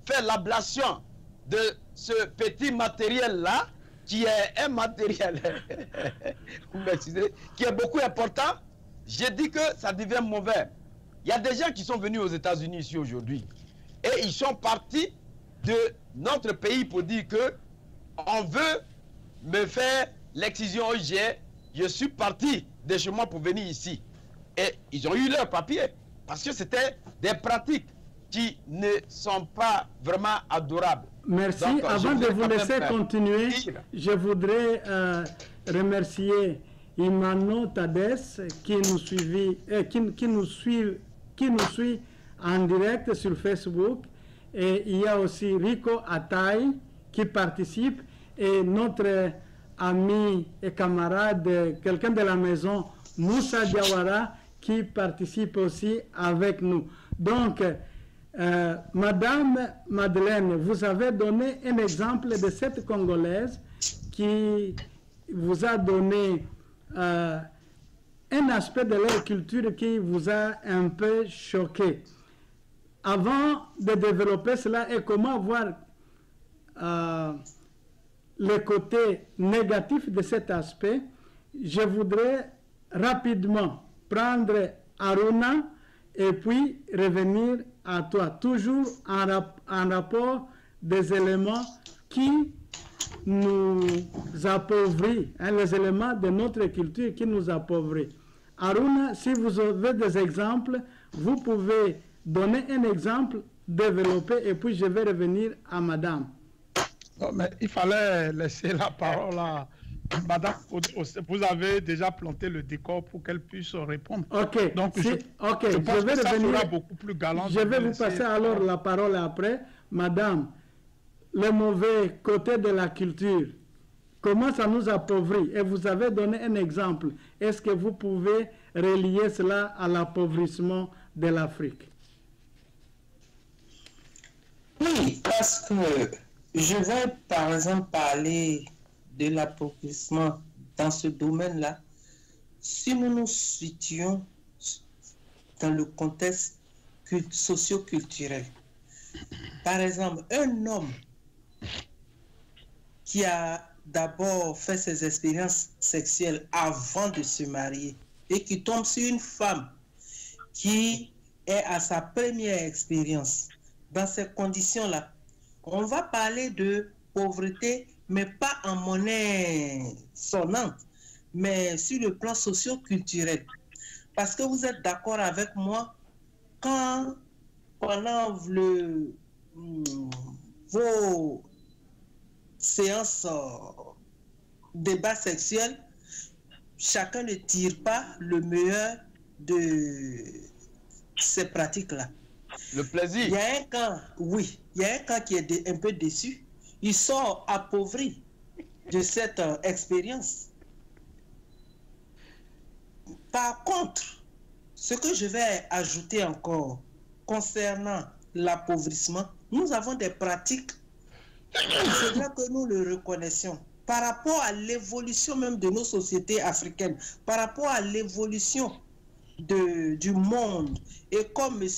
faire l'ablation de ce petit matériel-là, qui est un matériel qui est beaucoup important, j'ai dit que ça devient mauvais. Il y a des gens qui sont venus aux États-Unis ici aujourd'hui et ils sont partis de notre pays pour dire que on veut me faire l'excision. Je suis parti de chez moi pour venir ici. Et ils ont eu leur papier parce que c'était des pratiques qui ne sont pas vraiment adorables. Merci. Donc, avant de vous laisser continuer, je voudrais remercier Imano Tades qui nous suit en direct sur Facebook. Et il y a aussi Rico Atay qui participe et notre ami et camarade, quelqu'un de la maison, Moussa Diawara, qui participe aussi avec nous. Donc, Madame Madeleine, vous avez donné un exemple de cette Congolaise qui vous a donné un aspect de leur culture qui vous a un peu choqué. Avant de développer cela et comment voir le côté négatif de cet aspect, je voudrais rapidement prendre Aruna et puis revenir à toi, toujours en rapport des éléments qui nous appauvrissent, les éléments de notre culture qui nous appauvrissent. Aruna, si vous avez des exemples, vous pouvez donner un exemple, développer, et puis je vais revenir à madame. Non, mais il fallait laisser la parole à madame. Vous avez déjà planté le décor pour qu'elle puisse répondre. Ok, donc je pense je vais que ça revenir, sera beaucoup plus galant. Je vais vous passer alors la parole après. Madame, le mauvais côté de la culture, comment ça nous appauvrit? Et vous avez donné un exemple. Est-ce que vous pouvez relier cela à l'appauvrissement de l'Afrique? Oui, parce que je vais par exemple parler de l'appauvrissement dans ce domaine-là. Si nous nous situons dans le contexte socio-culturel, par exemple, un homme qui a d'abord fait ses expériences sexuelles avant de se marier et qui tombe sur une femme qui est à sa première expérience, dans ces conditions-là, on va parler de pauvreté, mais pas en monnaie sonnante, mais sur le plan socio-culturel. parce que vous êtes d'accord avec moi quand, pendant vos séances débat sexuel, chacun ne tire pas le meilleur de ces pratiques-là. Le plaisir. Il y a un camp, oui, il y a un camp qui est un peu déçu. Il sort appauvri de cette expérience. Par contre, ce que je vais ajouter encore concernant l'appauvrissement, nous avons des pratiques, il faudra que nous le reconnaissions. Par rapport à l'évolution même de nos sociétés africaines, par rapport à l'évolution du monde, et comme M.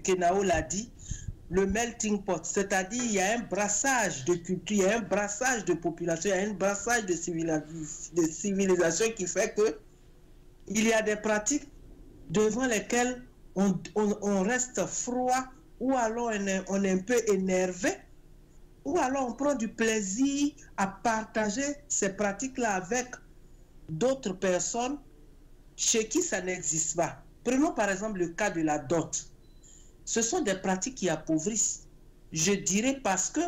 Kenao l'a dit, le melting pot, c'est-à-dire il y a un brassage de culture, il y a un brassage de population, il y a un brassage de civilisation qui fait que il y a des pratiques devant lesquelles on reste froid, ou alors on est un peu énervé, ou alors on prend du plaisir à partager ces pratiques-là avec d'autres personnes chez qui ça n'existe pas. Prenons par exemple le cas de la dot. Ce sont des pratiques qui appauvrissent. Je dirais parce que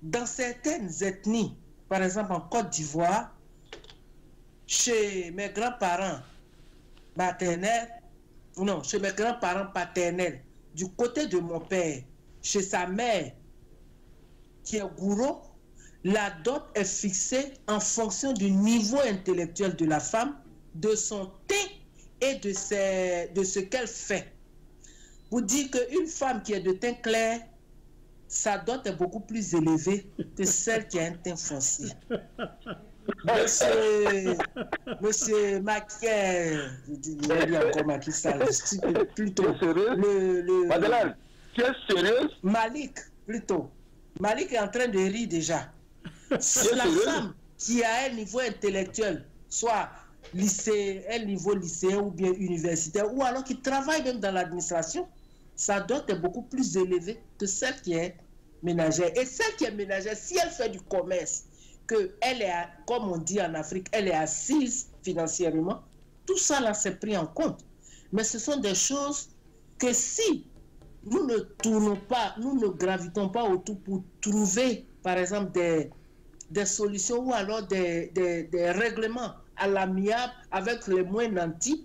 dans certaines ethnies, par exemple en Côte d'Ivoire, chez mes grands-parents maternels, non, chez mes grands-parents paternels, du côté de mon père, chez sa mère, qui est gourou, la dot est fixée en fonction du niveau intellectuel de la femme, de son teint et de ce qu'elle fait. Vous dites qu'une femme qui est de teint clair, sa dot est beaucoup plus élevée que celle qui a un teint foncé. Monsieur Maquet, il y a encore Maquet Sall, plutôt. Madeleine, tu es sérieuse? Malik, plutôt. Malik est en train de rire déjà. C'est la femme qui a un niveau intellectuel, soit un niveau lycéen ou bien universitaire, ou alors qui travaille même dans l'administration, sa dot est beaucoup plus élevée que celle qui est ménagère. Et celle qui est ménagère, si elle fait du commerce, qu'elle est, comme on dit en Afrique, elle est assise financièrement, tout ça là c'est pris en compte. Mais ce sont des choses que si nous ne tournons pas, nous ne gravitons pas autour pour trouver, par exemple, des solutions ou alors des règlements à l'amiable avec les moins nantis,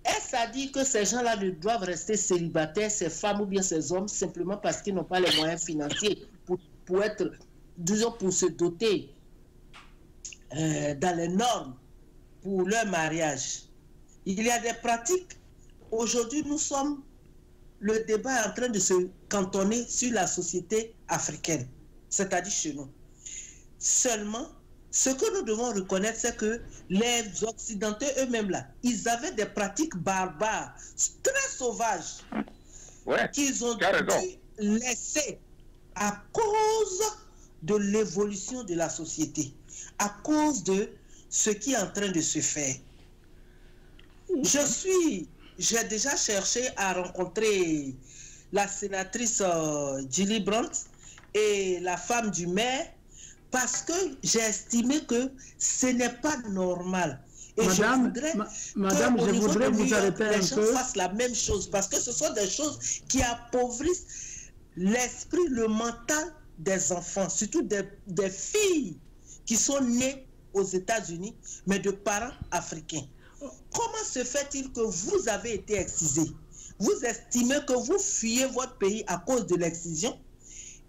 est-ce à dire que ces gens-là ne doivent rester célibataires, ces femmes ou bien ces hommes, simplement parce qu'ils n'ont pas les moyens financiers pour être, disons, pour se doter dans les normes pour leur mariage? Il y a des pratiques. Aujourd'hui, le débat est en train de se cantonner sur la société africaine, c'est-à-dire chez nous. Seulement, ce que nous devons reconnaître, c'est que les Occidentaux eux-mêmes, là, ils avaient des pratiques barbares, très sauvages, qu'ils ont dû laisser à cause de l'évolution de la société, à cause de ce qui est en train de se faire. J'ai déjà cherché à rencontrer la sénatrice Gilly Brandt et la femme du maire, parce que j'ai estimé que ce n'est pas normal. Et Madame, je voudrais vous arrêter un peu. Fassent la même chose, parce que ce sont des choses qui appauvrissent l'esprit, le mental des enfants, surtout des filles qui sont nées aux États-Unis, mais de parents africains. Comment se fait-il que vous avez été excisé? Vous estimez que vous fuyez votre pays à cause de l'excision,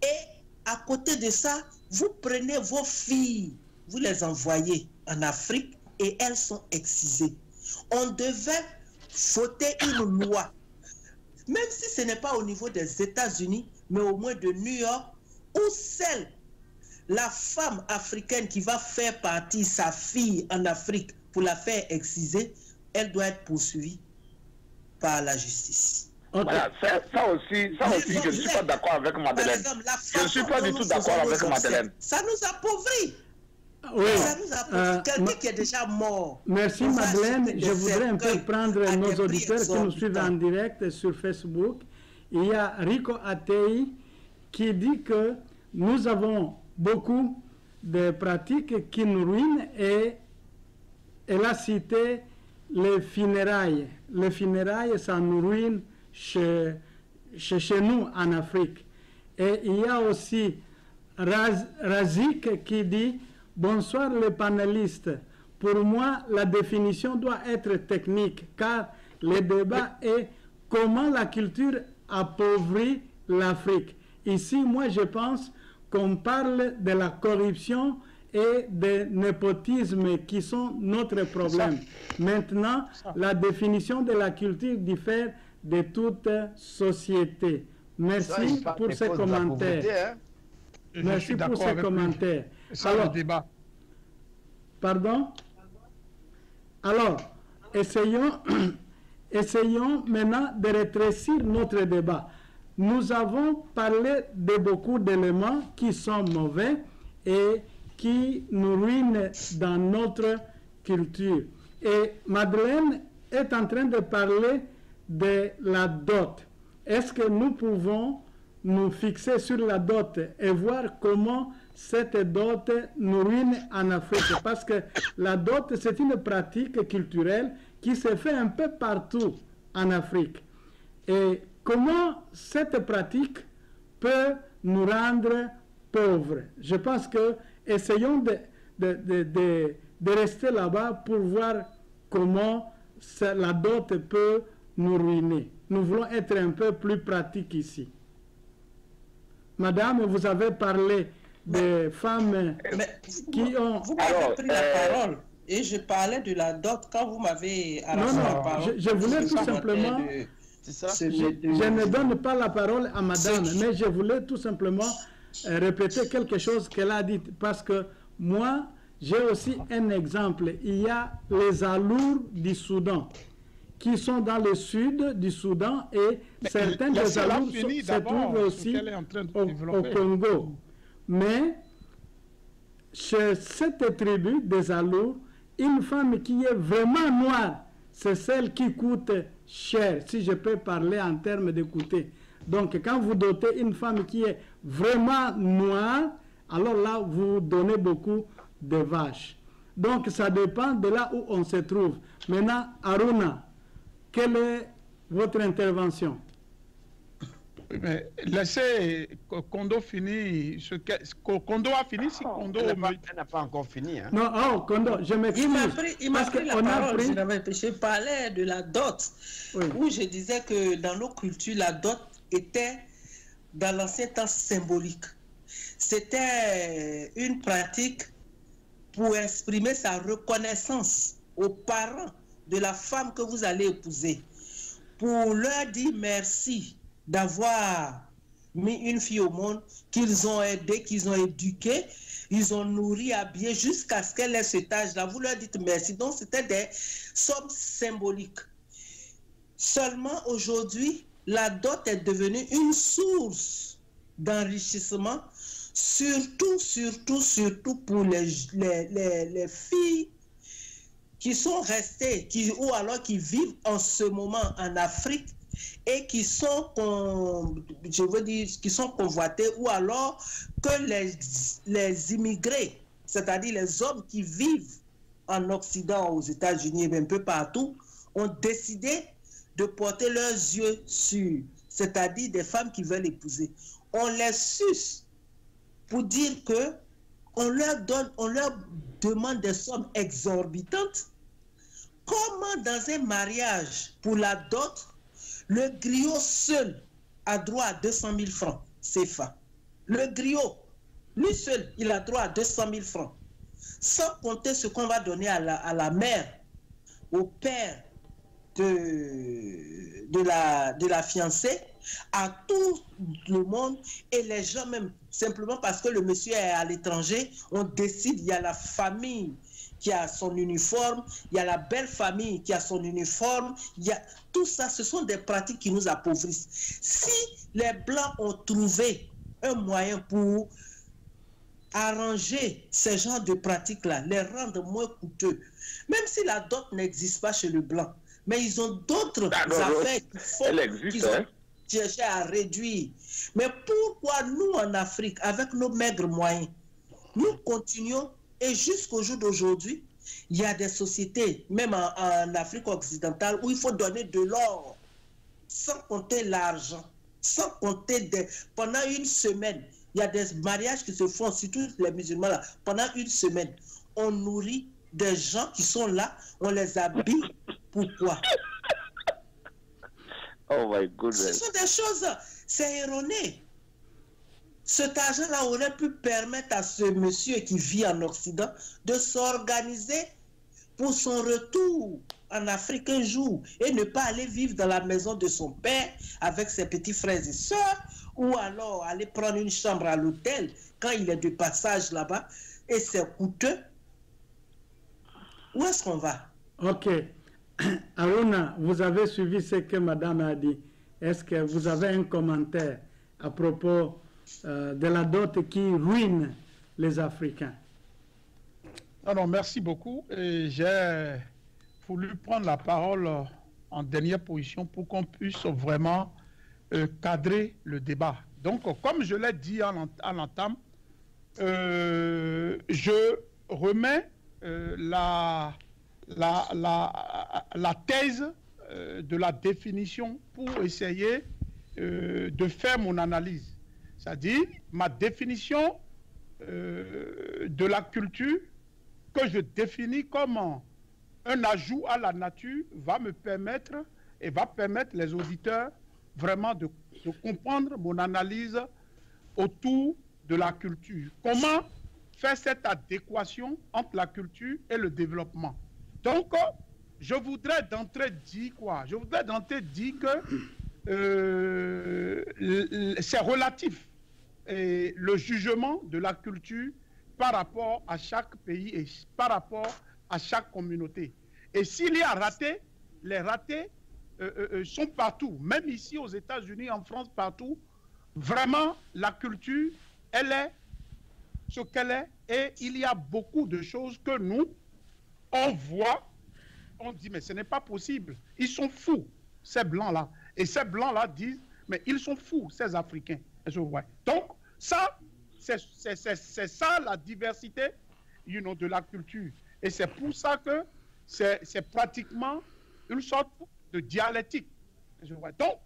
et à côté de ça, vous prenez vos filles, vous les envoyez en Afrique et elles sont excisées. On devait voter une loi, même si ce n'est pas au niveau des États-Unis, mais au moins de New York, où la femme africaine qui va faire partir sa fille en Afrique pour la faire exciser, elle doit être poursuivie par la justice. Okay. Voilà, ça aussi, je ne suis pas d'accord avec Madeleine. Je ne suis pas du tout d'accord avec Madeleine. Ça nous appauvrit. Oui. Ça nous appauvrit. Quelqu'un qui est déjà mort. Merci Madeleine. Je voudrais un peu prendre nos auditeurs qui nous suivent en direct sur Facebook. Il y a Rico Atei qui dit que nous avons beaucoup de pratiques qui nous ruinent, et elle a cité les funérailles. Les funérailles, ça nous ruine chez nous en Afrique. Et il y a aussi Razik qui dit « Bonsoir les panélistes. Pour moi, la définition doit être technique, car le débat est comment la culture appauvrit l'Afrique. Ici, moi, je pense qu'on parle de la corruption et du népotisme qui sont notre problème. Maintenant, la définition de la culture diffère de toute société. Merci pour ces commentaires. Merci pour ces commentaires. C'est ça le débat. Pardon? Alors, essayons maintenant de rétrécir notre débat. Nous avons parlé de beaucoup d'éléments qui sont mauvais et qui nous ruinent dans notre culture. Et Madeleine est en train de parler de la dot. Est-ce que nous pouvons nous fixer sur la dot et voir comment cette dot nous ruine en Afrique? Parce que la dot, c'est une pratique culturelle qui se fait un peu partout en Afrique. Et comment cette pratique peut nous rendre pauvres? Je pense que essayons de rester là-bas pour voir comment la dot peut nous ruiner. Nous voulons être un peu plus pratiques ici. Madame, vous avez parlé des femmes qui ont... Vous m'avez pris la parole et je parlais de la dot quand vous m'avez arraché la parole. Je voulais tout simplement... Je ne donne pas la parole à madame, mais je voulais tout simplement répéter quelque chose qu'elle a dit. Parce que moi, j'ai aussi un exemple. Il y a les Alours du Soudan qui sont dans le sud du Soudan et certains des Alours se trouvent aussi au Congo. Mais chez cette tribu des Alours, une femme qui est vraiment noire, c'est celle qui coûte cher, si je peux parler en termes de coûter. Donc, quand vous dotez une femme qui est vraiment noire, alors là, vous donnez beaucoup de vaches. Donc, ça dépend de là où on se trouve. Maintenant, Aruna, quelle est votre intervention? Mais laissez Kondo finir. Kondo a fini si Kondo... Elle n'a pas encore fini. Hein. Non, oh, Kondo, je m'excuse. Il m'a pris la parole. Je parlais de la dot, où je disais que dans nos cultures, la dot était, dans l'ancien temps, symbolique. C'était une pratique pour exprimer sa reconnaissance aux parents de la femme que vous allez épouser, pour leur dire merci d'avoir mis une fille au monde, qu'ils ont aidé, qu'ils ont éduqué, ils ont nourri, habillé jusqu'à ce qu'elle ait cet âge-là. Vous leur dites merci. Donc, c'était des sommes symboliques. Seulement, aujourd'hui, la dot est devenue une source d'enrichissement, surtout pour les filles qui sont restées, ou alors qui vivent en ce moment en Afrique, et qui sont, qui sont convoités, ou alors que les immigrés, c'est-à-dire les hommes qui vivent en Occident, aux États-Unis et un peu partout, ont décidé de porter leurs yeux sur, c'est-à-dire des femmes qui veulent épouser. On les suce pour dire que on leur demande des sommes exorbitantes. Comment dans un mariage pour la dot, le griot seul a droit à 200 000 francs CFA. Le griot, lui seul, il a droit à 200 000 francs. Sans compter ce qu'on va donner à la mère, au père de la fiancée, à tout le monde, et les gens même, simplement parce que le monsieur est à l'étranger, on décide, il y a la famille qui a son uniforme, il y a la belle famille qui a son uniforme, il y a tout ça, ce sont des pratiques qui nous appauvrissent. Si les Blancs ont trouvé un moyen pour arranger ces genres de pratiques-là, les rendre moins coûteux, même si la dot n'existe pas chez le Blanc, mais ils ont d'autres affaires qu'ils ont cherché à réduire. Mais pourquoi nous, en Afrique, avec nos maigres moyens, nous continuons, et jusqu'au jour d'aujourd'hui, Il y a des sociétés, même en Afrique occidentale, où il faut donner de l'or, sans compter l'argent, sans compter pendant une semaine. Il y a des mariages qui se font, surtout les musulmans là, pendant une semaine. On nourrit des gens qui sont là, on les habille. Pourquoi? Oh my goodness. Ce sont des choses, c'est erroné. Cet argent-là aurait pu permettre à ce monsieur qui vit en Occident de s'organiser pour son retour en Afrique un jour et ne pas aller vivre dans la maison de son père avec ses petits frères et sœurs, ou alors aller prendre une chambre à l'hôtel quand il est de passage là-bas et c'est coûteux. Où est-ce qu'on va? Ok. Aruna, vous avez suivi ce que madame a dit. Est-ce que vous avez un commentaire à propos de la dot qui ruine les Africains? Non, merci beaucoup. J'ai voulu prendre la parole en dernière position pour qu'on puisse vraiment cadrer le débat. Donc, comme je l'ai dit en entame, je remets la thèse de la définition pour essayer de faire mon analyse. C'est-à-dire, ma définition de la culture que je définis comme un ajout à la nature va me permettre et va permettre les auditeurs vraiment de comprendre mon analyse autour de la culture. Comment faire cette adéquation entre la culture et le développement? Donc, je voudrais d'entrée dire quoi? Je voudrais d'entrée dire que c'est relatif et le jugement de la culture par rapport à chaque pays et par rapport à chaque communauté. Et s'il y a raté, les ratés sont partout, même ici aux États-Unis, en France, partout. Vraiment, la culture, elle est ce qu'elle est et il y a beaucoup de choses que nous, on voit, on dit, mais ce n'est pas possible. Ils sont fous, ces blancs-là. Et ces blancs-là disent, mais ils sont fous, ces Africains. Donc, ça, c'est ça la diversité de la culture. Et c'est pour ça que c'est pratiquement une sorte de dialectique. Donc,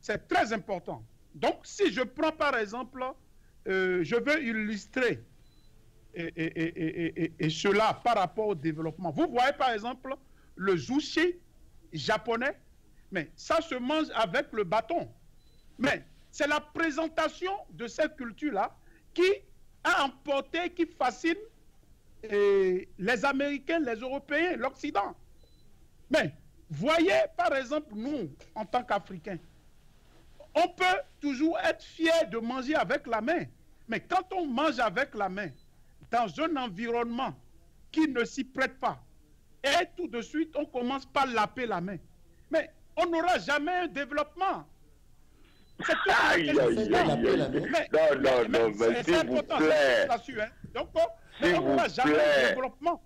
c'est très important. Donc, si je prends par exemple, je veux illustrer et cela par rapport au développement. Vous voyez par exemple le sushi japonais, mais ça se mange avec le bâton. Mais c'est la présentation de cette culture-là qui a emporté, qui fascine les Américains, les Européens, l'Occident. Mais voyez par exemple nous, en tant qu'Africains, on peut toujours être fier de manger avec la main. Mais quand on mange avec la main, dans un environnement qui ne s'y prête pas, et tout de suite, on commence par laper la main. Mais on n'aura jamais un développement. C'est tout. Non, mais s'il vous plaît. Donc, on n'aura jamais un développement.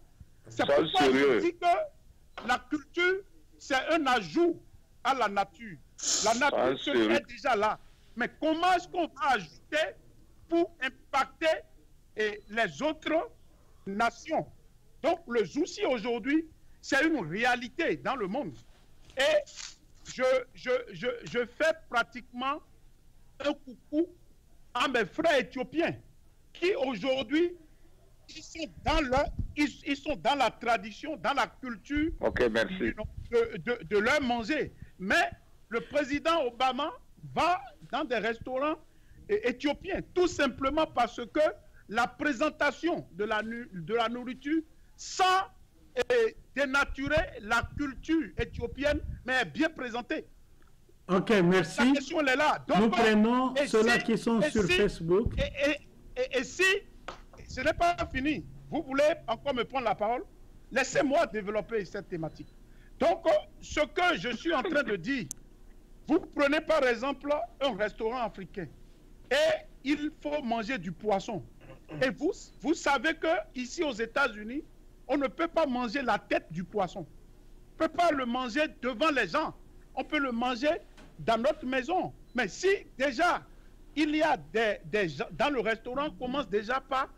C'est pourquoi je dis que la culture, c'est un ajout à la nature. La nature est déjà là. Mais comment est-ce qu'on va ajouter pour impacter les autres nations? Donc, le souci aujourd'hui, c'est une réalité dans le monde. Et je fais pratiquement un coucou à mes frères éthiopiens qui aujourd'hui, ils sont dans la tradition, dans la culture de leur manger. Mais le président Obama va dans des restaurants éthiopiens, tout simplement parce que la présentation de la nourriture sans dénaturer la culture éthiopienne, mais bien présentée. Ok, merci. La question elle est là. Donc, nous prenons ceux-là qui sont sur Facebook. Et si ce n'est pas fini, vous voulez encore me prendre la parole, laissez-moi développer cette thématique. Donc, ce que je suis en train de dire, vous prenez par exemple un restaurant africain et il faut manger du poisson. Et vous savez que ici aux États-Unis, on ne peut pas manger la tête du poisson. On ne peut pas le manger devant les gens. On peut le manger dans notre maison. Mais si déjà, il y a des gens dans le restaurant, commence déjà par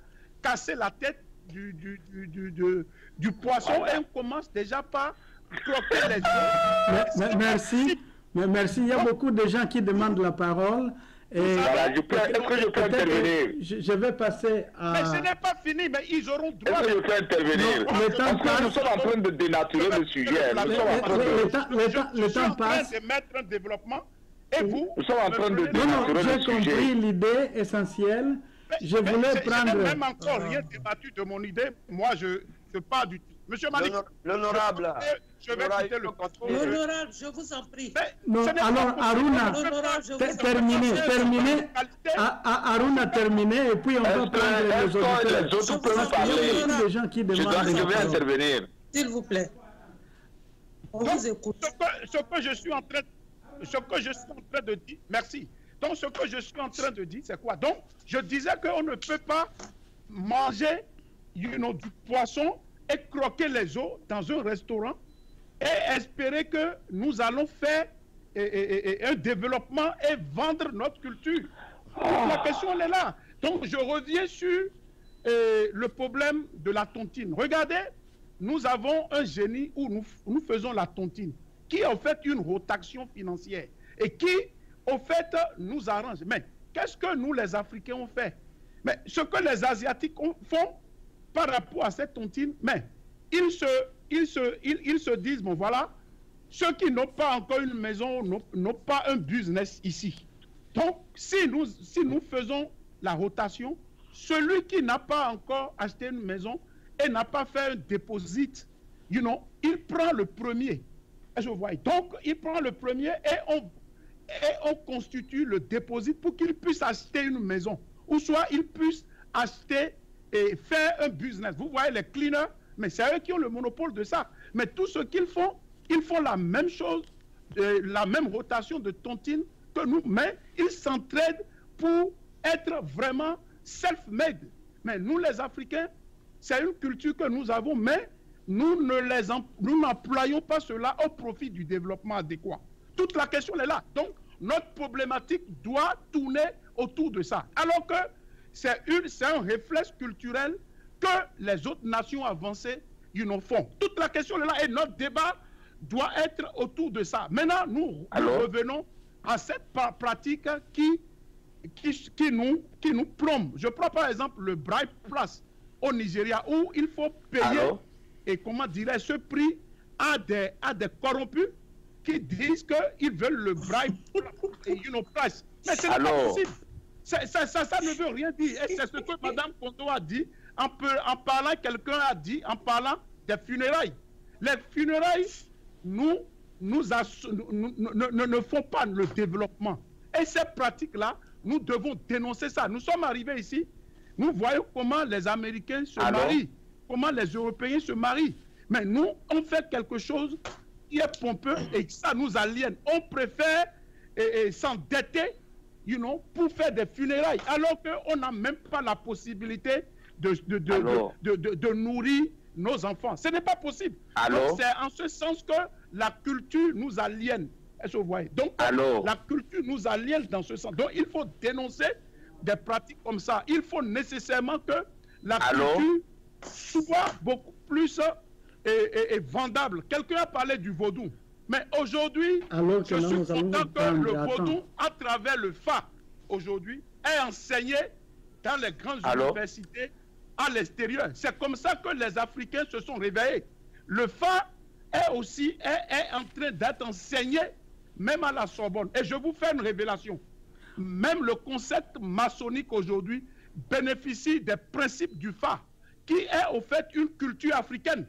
casser la tête du poisson et on commence déjà par croquer les os. Merci. Mais merci. Il y a beaucoup de gens qui demandent la parole. Voilà, est-ce que je peux intervenir? Je vais passer à... Mais ce n'est pas fini, mais ils auront droit... Est-ce que je peux intervenir? Parce que nous sommes en train de dénaturer le sujet. Le temps passe. De mettre un développement et vous... Nous sommes en train de dénaturer le sujet. J'ai compris l'idée essentielle. Je voulais prendre... Je n'ai même encore rien débattu de mon idée. Moi, je pars du... Monsieur Malik, l'honorable, je vais quitter le contrôle. L'honorable, je vous en prie. Non, alors Aruna, terminez. Aruna, terminez, et puis on va prendre les auditeurs. Les autres peuvent parler. Des gens qui demandent. Je vais intervenir. S'il vous plaît. On vous écoute. Ce que je suis en train de dire, merci. Donc, ce que je suis en train de dire, c'est quoi? Donc, je disais qu'on ne peut pas manger du poisson et croquer les os dans un restaurant et espérer que nous allons faire un développement et vendre notre culture. La question, elle est là. Donc, je reviens sur le problème de la tontine. Regardez, nous avons un génie où nous faisons la tontine, qui est en fait une rotation financière et qui, au fait, nous arrange. Mais qu'est-ce que nous, les Africains, on fait? Mais ce que les Asiatiques font par rapport à cette tontine, mais ils se disent, bon voilà, ceux qui n'ont pas encore une maison n'ont pas un business ici. Donc, si nous faisons la rotation, celui qui n'a pas encore acheté une maison et n'a pas fait un déposit, il prend le premier. Je vois. Donc, il prend le premier et on constitue le déposit pour qu'il puisse acheter une maison. Ou soit il puisse acheter et faire un business. Vous voyez les cleaners, mais c'est eux qui ont le monopole de ça. Mais tout ce qu'ils font la même chose, la même rotation de tontine que nous, mais ils s'entraident pour être vraiment self-made. Mais nous, les Africains, c'est une culture que nous avons, mais nous n'employons pas cela au profit du développement adéquat. Toute la question est là. Donc, notre problématique doit tourner autour de ça. Alors que c'est un réflexe culturel que les autres nations avancées font. Toute la question est là et notre débat doit être autour de ça. Maintenant, nous revenons à cette pratique qui nous plombe. Je prends par exemple le bribe place au Nigeria où il faut payer et comment dirais ce prix à des corrompus qui disent qu'ils veulent le bribe price. Mais ce n'est pas possible. Ça ne veut rien dire. Et c'est ce que Mme Kondo a dit en parlant, quelqu'un a dit en parlant des funérailles. Les funérailles ne font pas le développement. Et ces pratiques-là, nous devons dénoncer ça. Nous sommes arrivés ici, nous voyons comment les Américains se marient, comment les Européens se marient. Mais nous, on fait quelque chose qui est pompeux et ça nous aliène. On préfère s'endetter pour faire des funérailles, alors qu'on n'a même pas la possibilité de nourrir nos enfants. Ce n'est pas possible. C'est en ce sens que la culture nous aliène. Est-ce que vous voyez? Donc, la culture nous aliène dans ce sens. Donc, il faut dénoncer des pratiques comme ça. Il faut nécessairement que la culture soit beaucoup plus vendable. Quelqu'un a parlé du vaudou. Mais aujourd'hui, je suis content que le vaudou, à travers le FA, aujourd'hui, est enseigné dans les grandes universités à l'extérieur. C'est comme ça que les Africains se sont réveillés. Le FA est en train d'être enseigné même à la Sorbonne. Et je vous fais une révélation. Même le concept maçonnique aujourd'hui bénéficie des principes du FA, qui est au fait une culture africaine.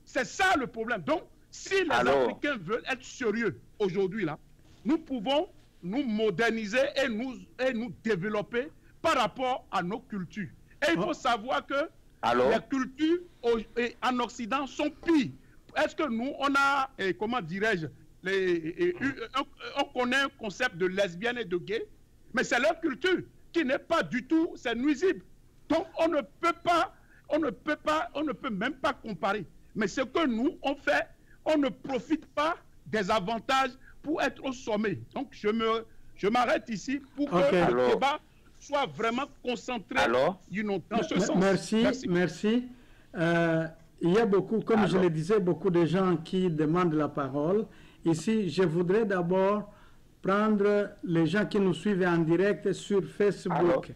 C'est ça le problème. Donc, si les Africains veulent être sérieux aujourd'hui, là, nous pouvons nous moderniser et nous développer par rapport à nos cultures. Et il faut savoir que les cultures en Occident sont pires. Est-ce que nous, on a, comment dirais-je, on connaît un concept de lesbienne et de gay, mais c'est leur culture qui n'est pas du tout, c'est nuisible. Donc on ne peut même pas comparer. Mais ce que nous, on fait, on ne profite pas des avantages pour être au sommet. Donc je m'arrête ici pour que le débat soit vraiment concentré dans ce sens. Merci. Il y a beaucoup, comme je le disais, beaucoup de gens qui demandent la parole. Ici, je voudrais d'abord prendre les gens qui nous suivent en direct sur Facebook.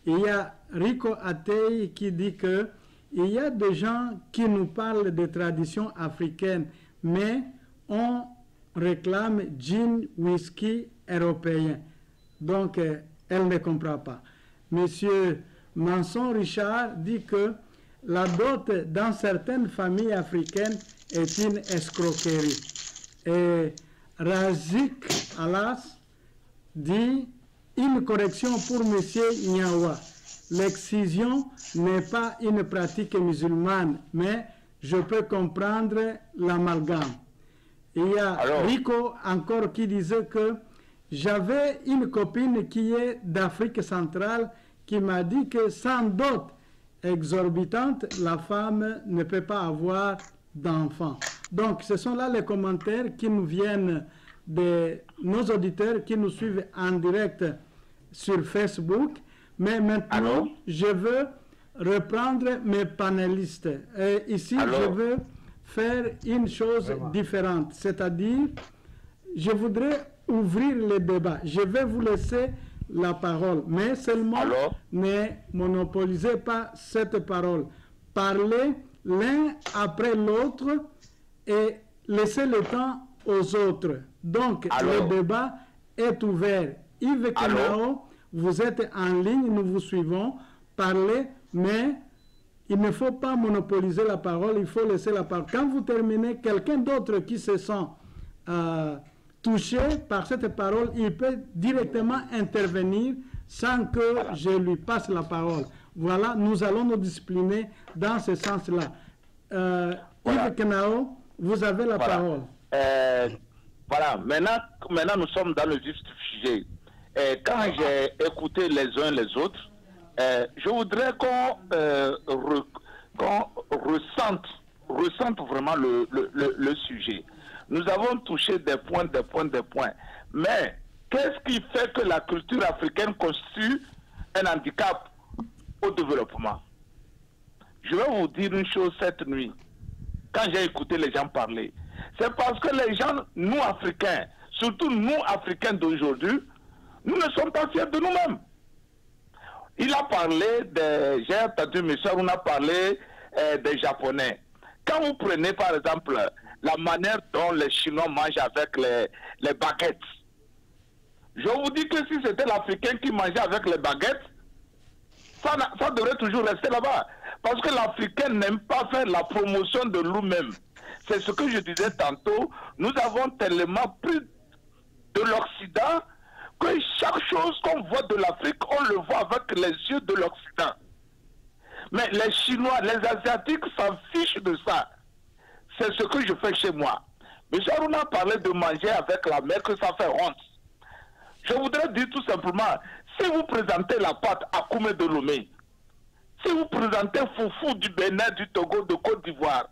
Il y a Rico Atei qui dit que il y a des gens qui nous parlent des traditions africaines, mais on réclame gin, whisky européen. Donc, elle ne comprend pas. Monsieur Manson Richard dit que la dot dans certaines familles africaines est une escroquerie. Et Razik Alas dit une correction pour monsieur Nyawa. L'excision n'est pas une pratique musulmane, mais je peux comprendre l'amalgame. Il y a Rico encore qui disait que j'avais une copine qui est d'Afrique centrale qui m'a dit que sans dot exorbitante, la femme ne peut pas avoir d'enfants. Donc, ce sont là les commentaires qui nous viennent de nos auditeurs qui nous suivent en direct sur Facebook. Mais maintenant, je veux reprendre mes panélistes. Et ici, je veux faire une chose différente, c'est-à-dire, je voudrais ouvrir le débat. Je vais vous laisser la parole, mais seulement ne monopolisez pas cette parole. Parlez l'un après l'autre et laissez le temps aux autres. Donc, le débat est ouvert. Yves Kenao, vous êtes en ligne, nous vous suivons. Parlez, mais il ne faut pas monopoliser la parole, il faut laisser la parole. Quand vous terminez, quelqu'un d'autre qui se sent touché par cette parole, il peut directement intervenir sans que je lui passe la parole. Voilà, nous allons nous discipliner dans ce sens-là. Yves Kenao, vous avez la parole. Voilà, maintenant nous sommes dans le vif du sujet. Quand j'ai écouté les uns les autres, je voudrais qu'on ressente vraiment le sujet. Nous avons touché des points. Mais qu'est-ce qui fait que la culture africaine constitue un handicap au développement? Je vais vous dire une chose cette nuit. Quand j'ai écouté les gens parler, c'est parce que les gens, nous Africains, surtout nous Africains d'aujourd'hui, nous ne sommes pas fiers de nous-mêmes. Il a parlé j'ai entendu M. on a parlé des Japonais. Quand vous prenez par exemple la manière dont les Chinois mangent avec les baguettes, je vous dis que si c'était l'Africain qui mangeait avec les baguettes, ça devrait toujours rester là-bas. Parce que l'Africain n'aime pas faire la promotion de lui-même. C'est ce que je disais tantôt. Nous avons tellement pris de l'Occident que chaque chose qu'on voit de l'Afrique, on le voit avec les yeux de l'Occident. Mais les Chinois, les Asiatiques s'en fichent de ça. C'est ce que je fais chez moi. M. Aruna parlait de manger avec la mer, que ça fait honte. Je voudrais dire tout simplement, si vous présentez la pâte à Koumé de Lomé, si vous présentez Foufou du Bénin, du Togo, de Côte d'Ivoire,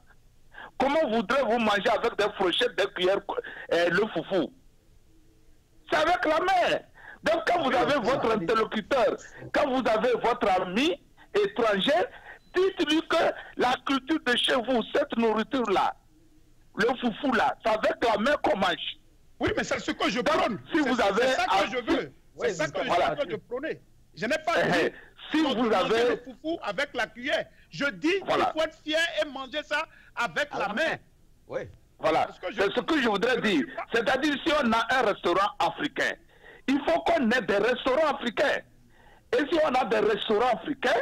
comment voudrez-vous manger avec des fourchettes, des cuillères, le foufou? C'est avec la main. Donc quand vous avez votre interlocuteur, quand vous avez votre ami étranger, dites-lui que la culture de chez vous, cette nourriture-là, le foufou là, c'est avec la main qu'on mange. Oui, mais c'est ce que je prône. Si vous avez... C'est ça que je veux. C'est ça que je prône. Je n'ai pas dit si vous avez le foufou avec la cuillère. Je dis qu'il faut être fier et manger ça avec la main. Oui. Voilà, c'est ce que je voudrais dire. C'est-à-dire, si on a un restaurant africain, il faut qu'on ait des restaurants africains. Et si on a des restaurants africains,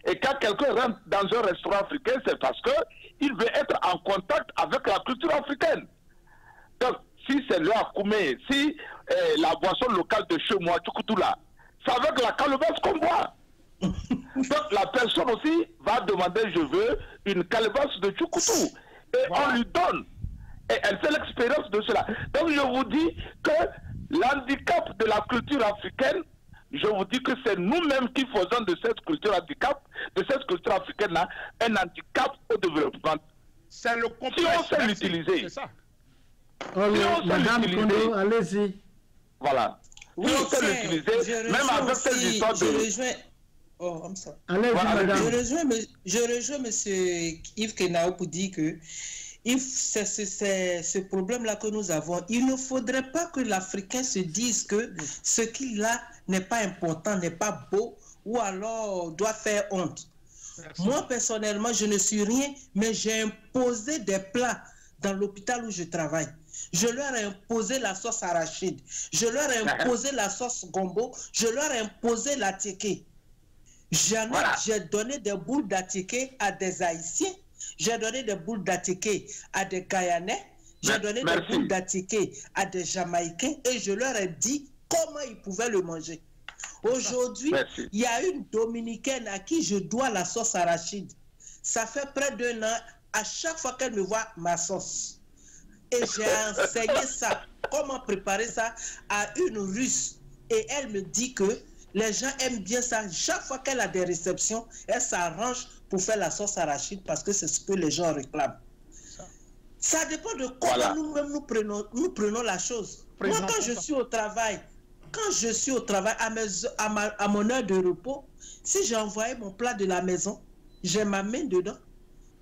et quand quelqu'un rentre dans un restaurant africain, c'est parce qu'il veut être en contact avec la culture africaine. Donc, si c'est le akoumé, si la boisson locale de chez moi, Tchoukoutoula, c'est avec la calebasse qu'on boit. Donc, la personne aussi va demander, je veux une calebasse de Tchoukoutou. Et on lui donne. Et elle fait l'expérience de cela. Donc je vous dis que l'handicap de la culture africaine, je vous dis que c'est nous-mêmes qui faisons de cette culture africaine-là, un handicap au développement. C'est le complexe. Si on sait l'utiliser. C'est ça. Madame Kondo, allez-y. Voilà. Si on sait l'utiliser, même avec cette histoire de... Oh, comme ça. Allez, Voilà, madame. Je rejoins M. Yves Kenao pour dire que c'est ce problème-là que nous avons. Il ne faudrait pas que l'Africain se dise que ce qu'il a n'est pas important, n'est pas beau, ou alors doit faire honte. Merci. Moi, personnellement, je ne suis rien, mais j'ai imposé des plats dans l'hôpital où je travaille. Je leur ai imposé la sauce arachide, je leur ai imposé la sauce gombo, je leur ai imposé la tiké. J'ai donné des boules d'atiké à des Haïtiens, j'ai donné des boules d'atiké à des Guyanais, j'ai donné des boules d'atiké à des Jamaïcains et je leur ai dit comment ils pouvaient le manger. Aujourd'hui, il y a une Dominicaine à qui je dois la sauce arachide. Ça fait près d'1 an, à chaque fois qu'elle me voit ma sauce. Et j'ai enseigné ça, comment préparer ça à une Russe. Et elle me dit que les gens aiment bien ça. Chaque fois qu'elle a des réceptions, elle s'arrange pour faire la sauce arachide parce que c'est ce que les gens réclament. Ça dépend de comment nous-mêmes nous prenons la chose. Moi, quand je suis au travail, à mon heure de repos, si j'ai envoyé mon plat de la maison, j'ai ma main dedans.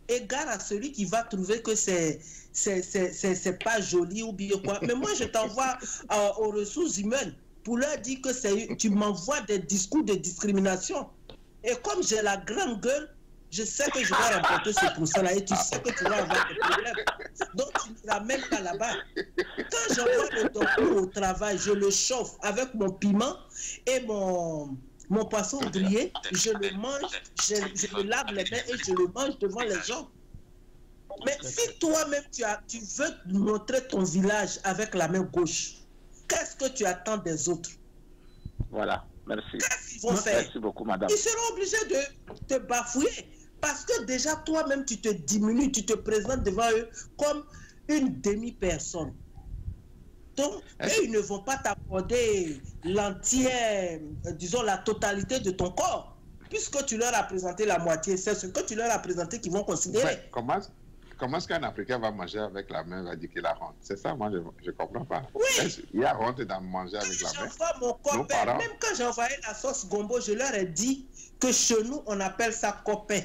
Égard à celui qui va trouver que c'est pas joli ou bien quoi. Mais moi, je t'envoie aux ressources humaines pour leur dire que tu m'envoies des discours de discrimination. Et comme j'ai la grande gueule, je sais que je vais remporter ce procès-là et tu sais que tu vas avoir des problèmes. Donc, tu ne ramènes pas là-bas. Quand j'envoie le docteur au travail, je le chauffe avec mon piment et mon poisson grillé, je le mange, je me lave les mains et je le mange devant les gens. Mais si toi-même tu veux montrer ton village avec la main gauche, qu'est-ce que tu attends des autres? Voilà, merci. Qu'est-ce qu'ils vont faire? Merci beaucoup, madame. Ils seront obligés de te bafouiller parce que déjà toi-même tu te diminues, tu te présentes devant eux comme une demi-personne. Donc, ils ne vont pas t'accorder l'entière, disons la totalité de ton corps, puisque tu leur as présenté la moitié. C'est ce que tu leur as présenté qu'ils vont considérer. Ouais, comment est-ce qu'un Africain va manger avec la main, va dire qu'il a honte? C'est ça, moi, je ne comprends pas. Oui. Il y a honte dans manger avec la main. Mon copain, même quand j'ai envoyé la sauce gombo, je leur ai dit que chez nous, on appelle ça copain.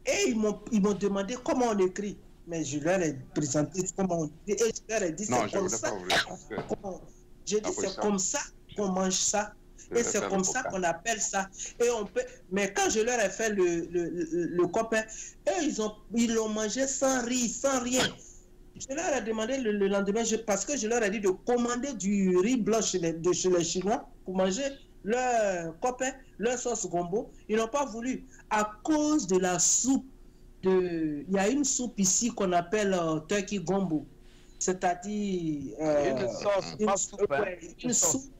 Et ils m'ont demandé comment on écrit. Mais je leur ai présenté comment on dit. Et je leur ai dit, c'est comme ça. J'ai dit, c'est comme ça qu'on mange ça. Et c'est comme ça qu'on appelle ça. Et on peut... Mais quand je leur ai fait le copain, eux, ils l'ont mangé sans rire, sans rien. Je leur ai demandé le lendemain, parce que je leur ai dit de commander du riz blanc chez les Chinois pour manger leur copain, leur sauce gombo. Ils n'ont pas voulu. À cause de la soupe. Il y a une soupe ici qu'on appelle turkey gombo, c'est-à-dire une sauce, pas soupe, une soupe.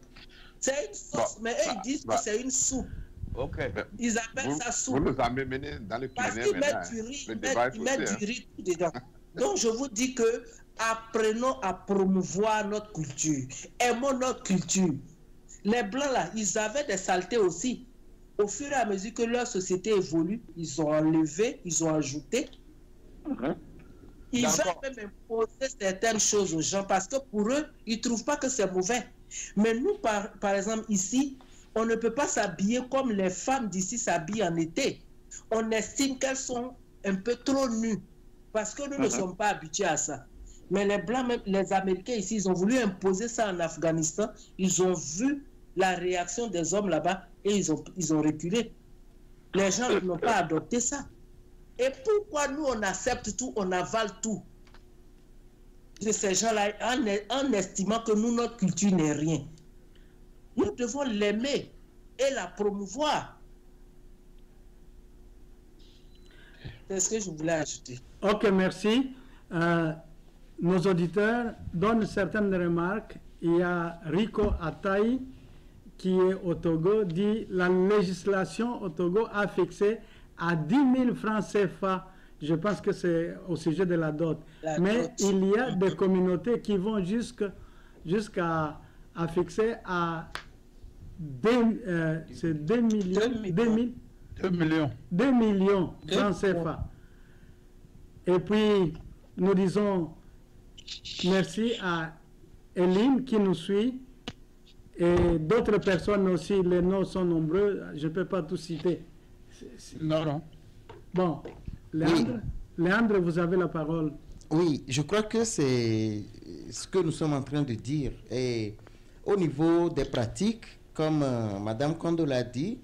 C'est une sauce, mais eux ils disent que c'est une soupe. Ok. Ils appellent ça soupe. Vous nous avez mené dans le parce qu'ils mettent du riz, ils mettent du riz tout dedans. Donc je vous dis que apprenons à promouvoir notre culture, aimons notre culture. Les blancs là, ils avaient des saletés aussi. Au fur et à mesure que leur société évolue, ils ont enlevé, ils ont ajouté. Ils ont même imposé certaines choses aux gens parce que pour eux, ils ne trouvent pas que c'est mauvais. Mais nous, par exemple, ici, on ne peut pas s'habiller comme les femmes d'ici s'habillent en été. On estime qu'elles sont un peu trop nues parce que nous ne sommes pas habitués à ça. Mais les Blancs, même les Américains ici, ils ont voulu imposer ça en Afghanistan. Ils ont vu la réaction des hommes là-bas et ils ont reculé. Les gens n'ont pas adopté ça. Et pourquoi nous, on accepte tout, on avale tout de ces gens-là en estimant que nous, notre culture n'est rien? Nous devons l'aimer et la promouvoir. C'est ce que je voulais ajouter. Ok, merci. Nos auditeurs donnent certaines remarques. Il y a Rico Ataï qui est au Togo, dit la législation au Togo a fixé à 10 000 francs CFA. Je pense que c'est au sujet de la dot. Mais il y a des communautés qui vont jusqu'à fixer à 2 millions francs CFA. Et puis, nous disons merci à Eline qui nous suit Et d'autres personnes aussi, les noms sont nombreux, je ne peux pas tous citer. Non, non. Bon, Léandre, Léandre, vous avez la parole. Oui, je crois que c'est ce que nous sommes en train de dire. Et au niveau des pratiques, comme Madame Kondo l'a dit,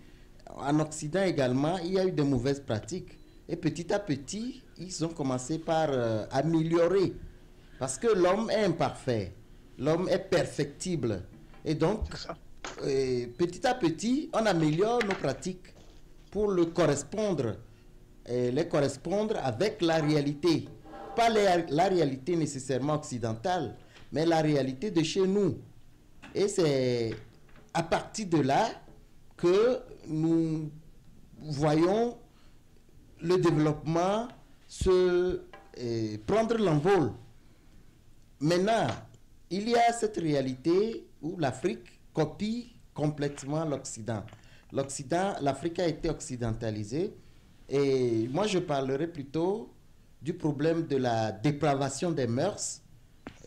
en Occident également, il y a eu de mauvaises pratiques. Et petit à petit, ils ont commencé par améliorer. Parce que l'homme est imparfait, l'homme est perfectible. Et donc, petit à petit, on améliore nos pratiques pour les correspondre avec la réalité. Pas la réalité nécessairement occidentale, mais la réalité de chez nous. Et c'est à partir de là que nous voyons le développement prendre l'envol. Maintenant, il y a cette réalité où l'Afrique copie complètement l'Occident. L'Afrique a été occidentalisée et moi je parlerai plutôt du problème de la dépravation des mœurs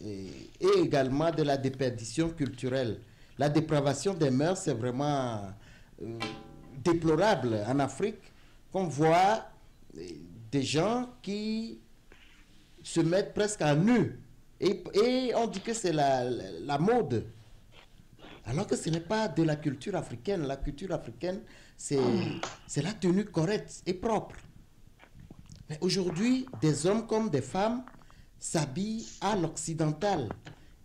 et également de la déperdition culturelle. La dépravation des mœurs, c'est vraiment déplorable en Afrique, qu'on voit des gens qui se mettent presque à nu et on dit que c'est la mode, alors que ce n'est pas de la culture africaine. La culture africaine, c'est la tenue correcte et propre. Mais aujourd'hui, des hommes comme des femmes s'habillent à l'occidental.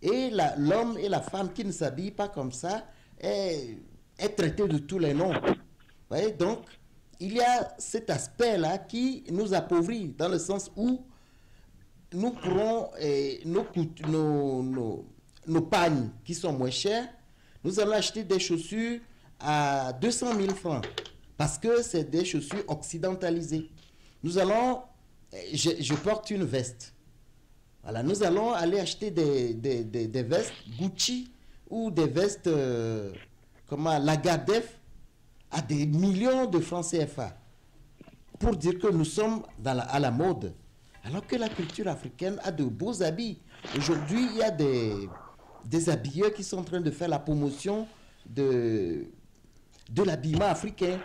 Et l'homme et la femme qui ne s'habillent pas comme ça est traité de tous les noms. Vous voyez, donc, il y a cet aspect-là qui nous appauvrit, dans le sens où nous prenons nos pagnes qui sont moins chers, nous allons acheter des chaussures à 200 000 francs, parce que c'est des chaussures occidentalisées. Nous allons, je porte une veste. Voilà, nous allons aller acheter des vestes Gucci ou des vestes Lagardère à des millions de francs CFA pour dire que nous sommes à la mode. Alors que la culture africaine a de beaux habits. Aujourd'hui, il y a des habilleurs qui sont en train de faire la promotion de l'habillement africain,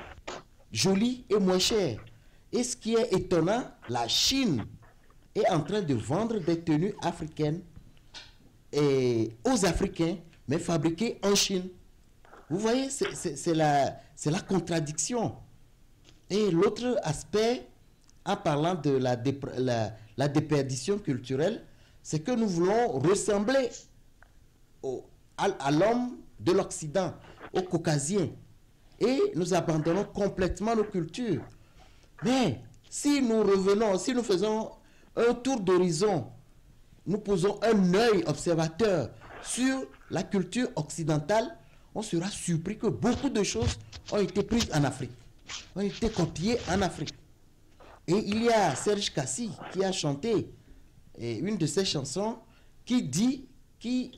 joli et moins cher. Et ce qui est étonnant, la Chine est en train de vendre des tenues africaines aux Africains, mais fabriquées en Chine. Vous voyez, c'est la contradiction. Et l'autre aspect, en parlant de la déperdition culturelle, c'est que nous voulons ressembler à l'homme de l'Occident, au Caucasien. Et nous abandonnons complètement nos cultures. Mais si nous revenons, si nous faisons un tour d'horizon, nous posons un œil observateur sur la culture occidentale, on sera surpris que beaucoup de choses ont été prises en Afrique, ont été copiées en Afrique. Et il y a Serge Kassi qui a chanté une de ses chansons qui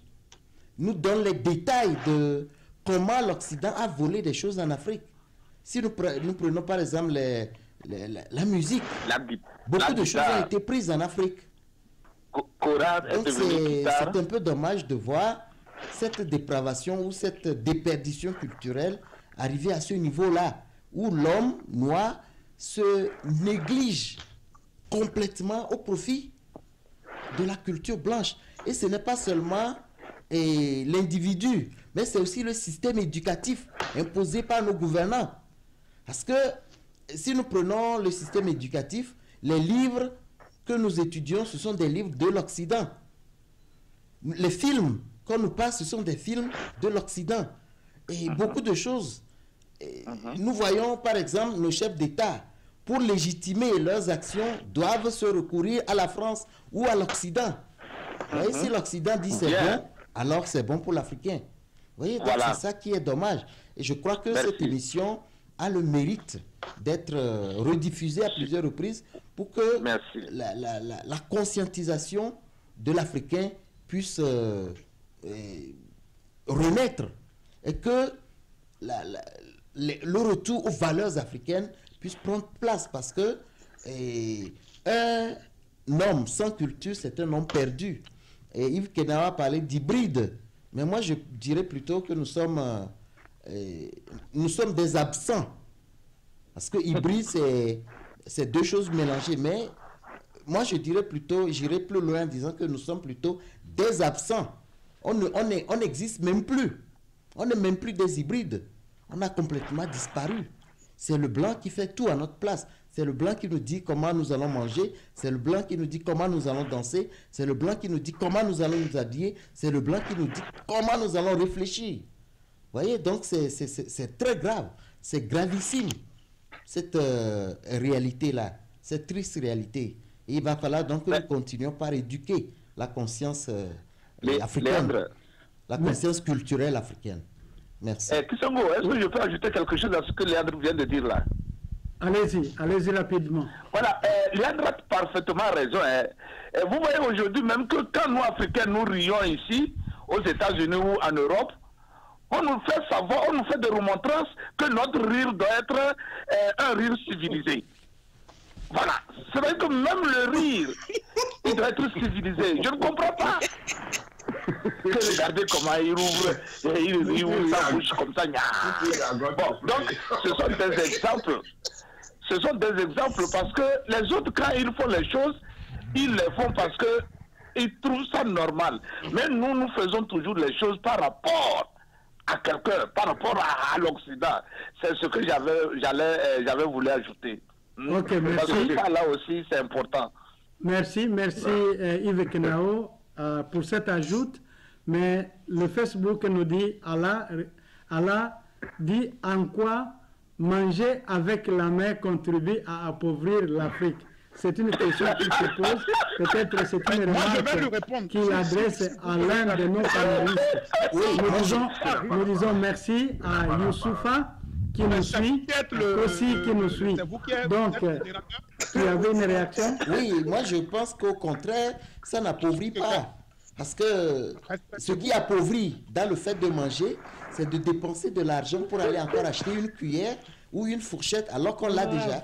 nous donne les détails de comment l'Occident a volé des choses en Afrique. Si nous prenons par exemple la musique, beaucoup de choses ont été prises en Afrique. Donc c'est un peu dommage de voir cette dépravation ou cette déperdition culturelle arriver à ce niveau-là, où l'homme noir se néglige complètement au profit de la culture blanche. Et ce n'est pas seulement l'individu, mais c'est aussi le système éducatif imposé par nos gouvernants. Parce que si nous prenons le système éducatif, les livres que nous étudions, ce sont des livres de l'Occident. Les films qu'on nous passe, ce sont des films de l'Occident. Et beaucoup de choses. Nous voyons par exemple nos chefs d'État, pour légitimer leurs actions, doivent se recourir à la France ou à l'Occident. Et si l'Occident dit c'est bon, alors c'est bon pour l'Africain. Vous voyez, donc c'est ça qui est dommage. Et je crois que cette émission a le mérite d'être rediffusée à plusieurs reprises pour que la conscientisation de l'Africain puisse renaître et que le retour aux valeurs africaines puisse prendre place, parce que un homme sans culture, c'est un homme perdu. Et Yves Kenawa parlait d'hybride. Mais moi, je dirais plutôt que nous sommes des absents. Parce que hybride, c'est deux choses mélangées. Mais moi, je dirais plutôt, j'irais plus loin en disant que nous sommes plutôt des absents. On n'existe même plus. On n'est même plus des hybrides. On a complètement disparu. C'est le blanc qui fait tout à notre place. C'est le blanc qui nous dit comment nous allons manger. C'est le blanc qui nous dit comment nous allons danser. C'est le blanc qui nous dit comment nous allons nous habiller. C'est le blanc qui nous dit comment nous allons réfléchir. Vous voyez, donc c'est très grave. C'est gravissime, cette réalité-là. Cette triste réalité. Et il va falloir donc que nous continuions par éduquer la conscience africaine. La conscience culturelle africaine. Merci. Kisongo, est-ce que je peux ajouter quelque chose à ce que Léandre vient de dire là? Allez-y rapidement. Voilà, Léandre a parfaitement raison. Vous voyez aujourd'hui même que quand nous, Africains, nous rions ici, aux États-Unis ou en Europe, on nous fait savoir, on nous fait des remontrances que notre rire doit être un rire civilisé. Voilà, c'est vrai que même le rire, il doit être civilisé. Je ne comprends pas. Regardez comment il ouvre sa bouche comme ça. Bon, donc, ce sont des exemples. Ce sont des exemples parce que les autres, quand ils font les choses, ils les font parce qu'ils trouvent ça normal. Mais nous, nous faisons toujours les choses par rapport à quelqu'un, par rapport à l'Occident. C'est ce que j'avais voulu ajouter. Ok, merci. Parce que ça, là aussi, c'est important. Merci Yves Kenao pour cet ajout. Mais le Facebook nous dit, Allah dit en quoi manger avec la main contribue à appauvrir l'Afrique. C'est une question qui se pose. Peut-être c'est une remarque qu'il adresse à l'un de nos panélistes. Nous disons merci à Youssoufa qui nous suit, aussi qui nous suit. Donc, tu avais une réaction? Oui, moi je pense qu'au contraire, ça n'appauvrit pas. Parce que ce qui appauvrit dans le fait de manger, c'est de dépenser de l'argent pour aller encore acheter une cuillère ou une fourchette alors qu'on l'a déjà.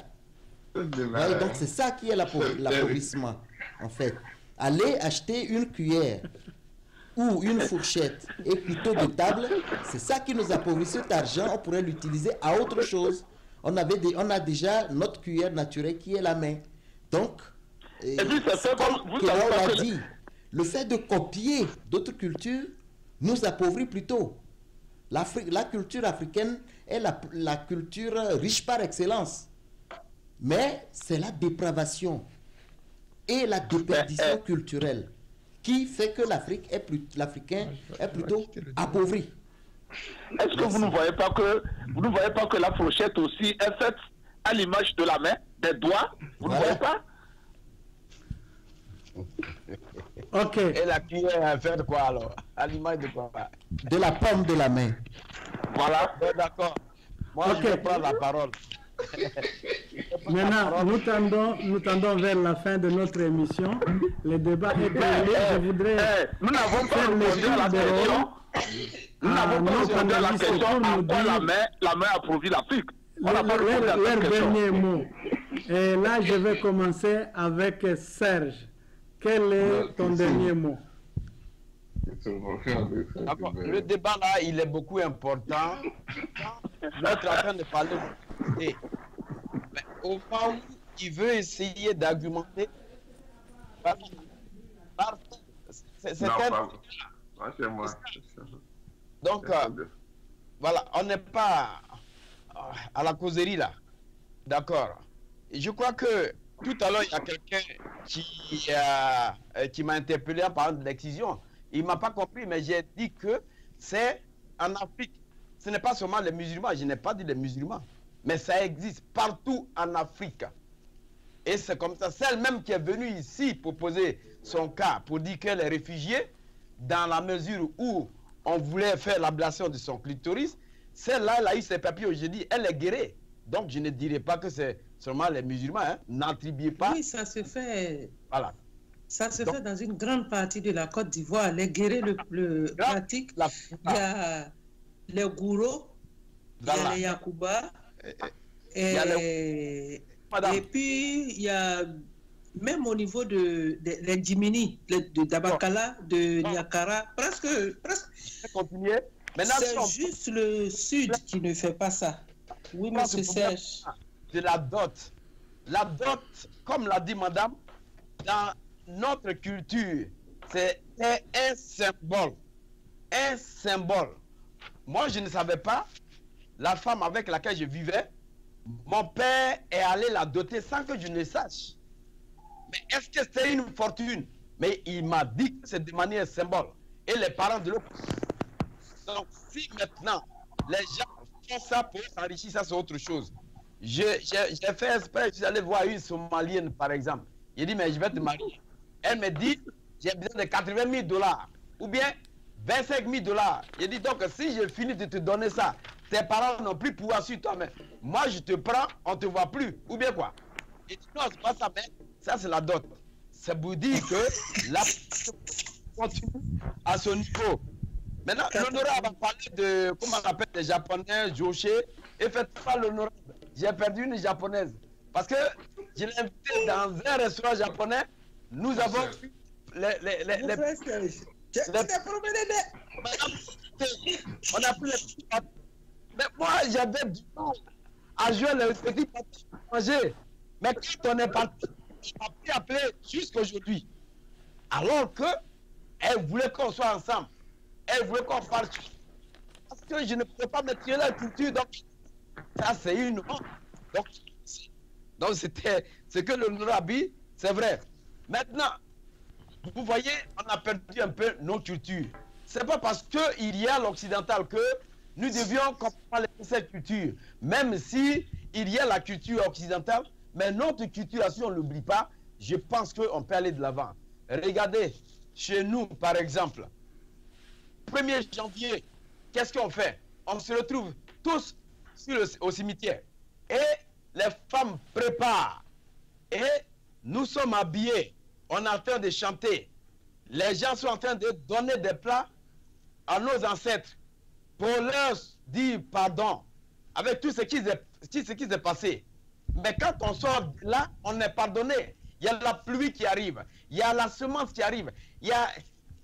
Ouais, donc c'est ça qui est l'appauvrissement, en fait. Aller acheter une cuillère ou une fourchette et couteau de table, c'est ça qui nous appauvrit. Cet argent, on pourrait l'utiliser à autre chose. On a déjà notre cuillère naturelle qui est la main. Donc, et puis c'est comme vous l'a dit, le fait de copier d'autres cultures nous appauvrit plutôt. La culture africaine est la culture riche par excellence. Mais c'est la dépravation et la déperdition culturelle qui fait que l'Africain est plutôt appauvri. Est-ce que vous ne voyez pas que la fourchette aussi est faite à l'image de la main, des doigts? Vous ne voyez pas? Ok. Et la cuillère est faite de quoi alors? À l'image de quoi? De la paume de la main. Voilà. D'accord. Moi, je vais prendre la parole. Maintenant, nous tendons vers la fin de notre émission. Le débat est terminé. Je voudrais nous n'avons pas répondu à la question. Nous n'avons pas répondu à la question à quoi la main approuve l'Afrique. Leur dernier mot. Et là, je vais commencer avec Serge. Quel est ton dernier mot? Le débat là, il est beaucoup important. Nous sommes en train de parler de... Mais au moment où il veut essayer d'argumenter, c'est donc, voilà, on n'est pas à la causerie là. D'accord. Je crois que tout à l'heure, il y a quelqu'un qui m'a interpellé en parlant de l'excision. Il ne m'a pas compris, mais j'ai dit que c'est en Afrique. Ce n'est pas seulement les musulmans, je n'ai pas dit les musulmans, mais ça existe partout en Afrique. Et c'est comme ça, celle même qui est venue ici pour poser son cas, pour dire qu'elle est réfugiée, dans la mesure où on voulait faire l'ablation de son clitoris, celle-là, elle a eu ses papiers aujourd'hui, elle est guérie. Donc je ne dirais pas que c'est seulement les musulmans, hein. N'attribuez pas. Oui, ça se fait. Voilà. Ça se fait dans une grande partie de la Côte d'Ivoire. Les guéris le pratiquent. Il y a les gourous, il y a les Yakuba, et puis il y a même au niveau des Djimini, de Dabakala, de Niakara, presque. Continuer. C'est juste le sud qui ne fait pas ça. Oui, monsieur Serge. De la dot. La dot, comme l'a dit madame, dans notre culture, c'est un symbole. Un symbole. Moi, je ne savais pas, la femme avec laquelle je vivais, mon père est allé la doter sans que je ne sache. Mais est-ce que c'était une fortune? Mais il m'a dit que c'est de manière symbole. Et les parents de l'autre. Donc, si maintenant, les gens font ça pour s'enrichir, ça c'est autre chose. J'ai fait exprès, je suis allé voir une Somalienne, par exemple. Il dit, mais je vais te marier. Elle me dit, j'ai besoin de 80 000 dollars. Ou bien 25 000 dollars. Il dit, donc, si je finis de te donner ça, tes parents n'ont plus pouvoir sur toi, mais moi, je te prends, on ne te voit plus. Ou bien quoi? Il dit, non, c'est pas ça, mais ça, c'est la dot. C'est pour dire que la continue à ce niveau. Maintenant, l'honorable a parlé de, comment on appelle les Japonais, Joché. Effectivement, l'honorable, j'ai perdu une Japonaise. Parce que je l'ai invité dans un restaurant japonais. Nous avons vu on a pris les... Mais moi, j'avais du temps à jouer les petits papiers à manger. Mais quand on est parti, on m'a pu appeler jusqu'aujourd'hui. Alors qu'elle voulait qu'on soit ensemble. Elle voulait qu'on parle. Parce que je ne pouvais pas me tirer la culture. Donc, ça, c'est une honte. Donc c'était ce que l'honorable dit, c'est vrai. Maintenant, vous voyez, on a perdu un peu nos cultures. C'est pas parce qu'il y a l'occidental que nous devions comprendre cette culture. Même si il y a la culture occidentale, mais notre culture, si on ne l'oublie pas, je pense qu'on peut aller de l'avant. Regardez, chez nous, par exemple, 1er janvier, qu'est-ce qu'on fait? On se retrouve tous au cimetière. Et les femmes préparent. Et nous sommes habillés. On est en train de chanter. Les gens sont en train de donner des plats à nos ancêtres pour leur dire pardon avec tout ce qui s'est passé. Mais quand on sort de là, on est pardonné. Il y a la pluie qui arrive. Il y a la semence qui arrive.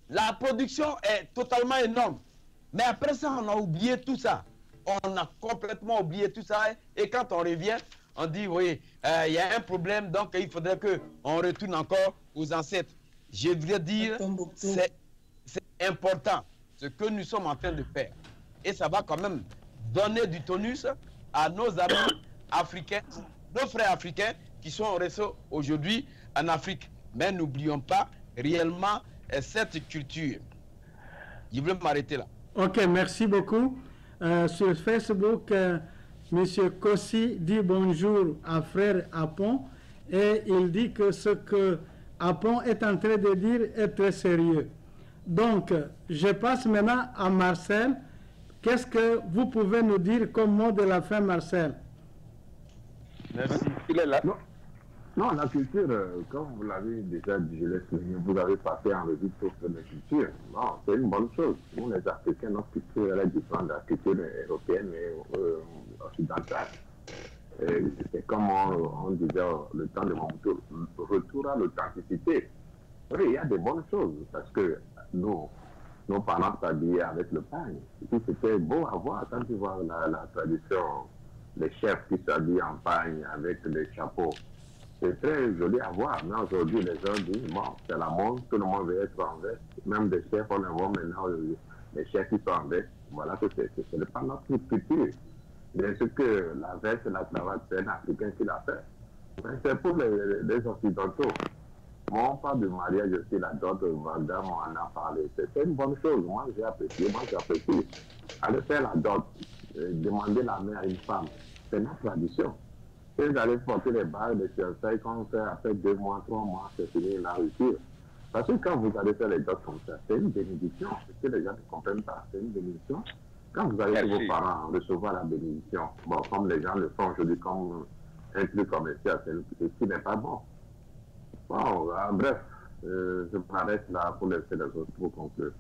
La production est totalement énorme. Mais après ça, on a oublié tout ça. On a complètement oublié tout ça. Et quand on revient, on dit, oui, il y a un problème, donc il faudrait qu'on retourne encore aux ancêtres. Je voudrais dire, c'est important ce que nous sommes en train de faire. Et ça va quand même donner du tonus à nos amis africains, nos frères africains qui sont au réseau aujourd'hui en Afrique. Mais n'oublions pas réellement cette culture. Je voulais m'arrêter là. Ok, merci beaucoup. Sur Facebook, Monsieur Kossi dit bonjour à frère Apon et il dit que ce que Apon est en train de dire est très sérieux. Donc, je passe maintenant à Marcel. Qu'est-ce que vous pouvez nous dire comme mot de la fin, Marcel? Merci. Il est là. Non, la culture, comme vous l'avez déjà dit, je l'ai souligné, vous avez passé en revue toute la culture. Non, c'est une bonne chose. Nous, les Africains, notre culture, elle est différente de la culture européenne et occidentale. C'est comme on disait le temps de mon retour à l'authenticité. Oui, il y a des bonnes choses parce que nos parents s'habillaient avec le pagne. Et puis c'était beau à voir quand tu vois la tradition, les chefs qui s'habillent en pagne avec les chapeaux. C'est très joli à voir, mais aujourd'hui les gens disent, bon, c'est la mode, tout le monde veut être en veste. Même des chefs, on les voit maintenant, les chefs qui sont en veste. Voilà que c'est pas notre culture. Bien sûr que la veste et la cravate, c'est un Africain qui l'a fait. Mais c'est pour les Occidentaux. Moi, on parle de mariage aussi, la dot, Vandam en a parlé. C'est une bonne chose. Moi, j'ai apprécié. Aller faire la dot, demander la main à une femme, c'est notre tradition. Et vous allez porter les balles, les fiançailles, quand on fait après 2 mois, 3 mois, c'est fini la rupture. Parce que quand vous allez faire les dots comme ça, c'est une bénédiction. Ce que les gens ne comprennent pas, c'est une bénédiction. Quand vous allez chez vos parents recevoir la bénédiction, bon, comme les gens le font aujourd'hui comme un truc commercial, c'est ce qui n'est pas bon. Bon, bref, je m'arrête là pour laisser les autres pour conclure.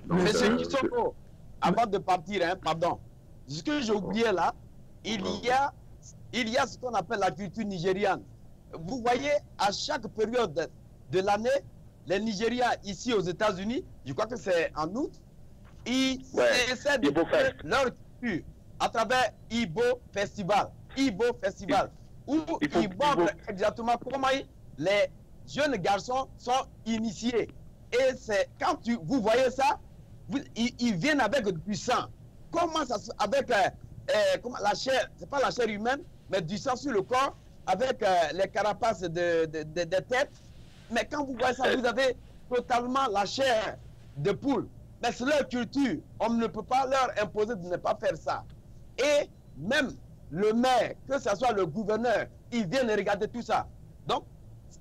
Donc, Monsieur Kisoko, avant de partir, hein, pardon, ce que j'ai oublié là, il y a ce qu'on appelle la culture nigériane. vous voyez, à chaque période de l'année, les Nigériens ici aux États-Unis, je crois que c'est en août, ils essaient de faire leur culture à travers Igbo Festival. Igbo Festival, où ils montrent exactement comment les jeunes garçons sont initiés. Et c'est quand vous voyez ça, ils viennent avec du sang. Comment ça avec la chair, c'est pas la chair humaine, mais du sang sur le corps, avec les carapaces de tête. Mais quand vous voyez ça, vous avez totalement la chair de poule. Mais c'est leur culture. On ne peut pas leur imposer de ne pas faire ça. Et même le maire, que ce soit le gouverneur, ils viennent regarder tout ça. Donc,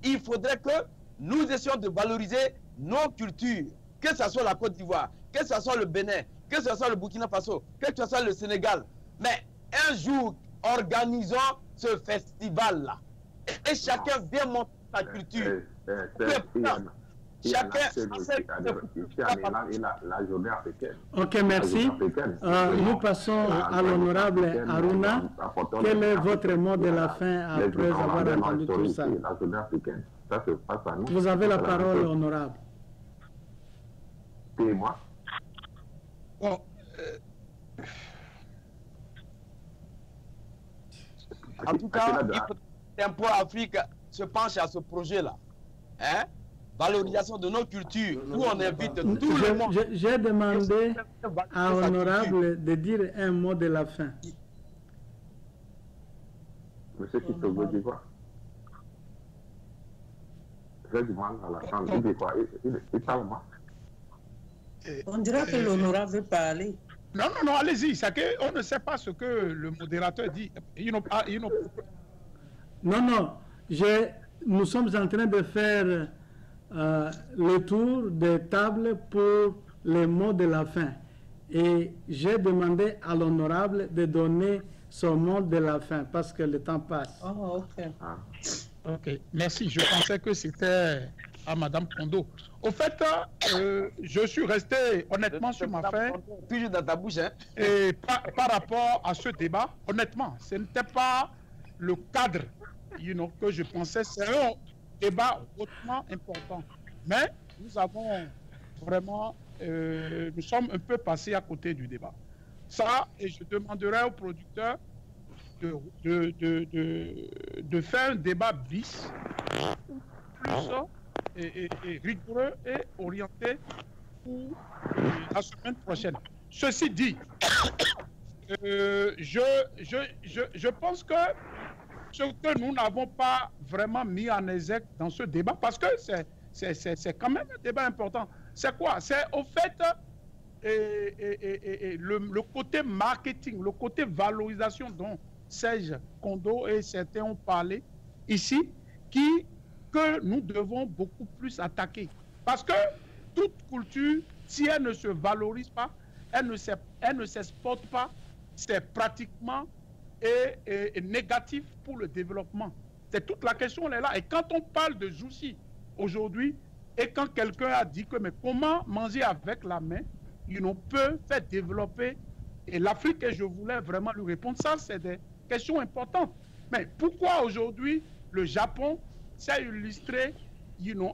il faudrait que nous essayons de valoriser nos cultures, que ce soit la Côte d'Ivoire, que ce soit le Bénin, que ce soit le Burkina Faso, que ce soit le Sénégal. Mais un jour, organisons ce festival-là. Et chacun vient montrer sa culture. Chacun la journée africaine. Ok, merci. Nous passons à l'honorable Aruna. Quel est votre mot de la fin après avoir entendu tout ça? La journée africaine, ça se passe à nous. Vous avez la parole, honorable. Et moi? Bon, en tout cas, il faut que Tempo Afrique se penche à ce projet-là. Hein? Valorisation de nos cultures, où on invite tout le monde. J'ai demandé à Honorable de dire un mot de la fin. Monsieur Kitoko dit quoi? Je demande à la fin, il dit quoi? Il parle moi. On dirait que l'honorable veut parler. Non, non, non, allez-y. C'est qu'on ne sait pas ce que le modérateur dit. Non, non. Nous sommes en train de faire le tour des tables pour les mots de la fin. Et j'ai demandé à l'honorable de donner son mot de la fin parce que le temps passe. Oh, ok. Ok, merci. Je pensais que c'était à Madame Kondo. Au fait, je suis resté honnêtement sur ma faim. Toujours dans ta bouche, hein? Et par rapport à ce débat, honnêtement, ce n'était pas le cadre que je pensais. C'est un débat hautement important. Mais nous avons vraiment, nous sommes un peu passés à côté du débat. Ça, et je demanderai aux producteurs de faire un débat bis, plus et rigoureux et orienté pour la semaine prochaine. Ceci dit, je pense que ce que nous n'avons pas vraiment mis en exergue dans ce débat, parce que c'est quand même un débat important, c'est quoi? C'est au fait le côté marketing, le côté valorisation dont Serge Kondo et certains ont parlé ici, que nous devons beaucoup plus attaquer. Parce que toute culture, si elle ne se valorise pas, elle ne s'exporte pas, c'est pratiquement négatif pour le développement. C'est toute la question, elle est là. Et quand on parle de Zoussi aujourd'hui, et quand quelqu'un a dit que mais comment manger avec la main, peut faire développer et l'Afrique, et je voulais vraiment lui répondre, ça c'est des questions importantes. Mais pourquoi aujourd'hui le Japon s'est illustré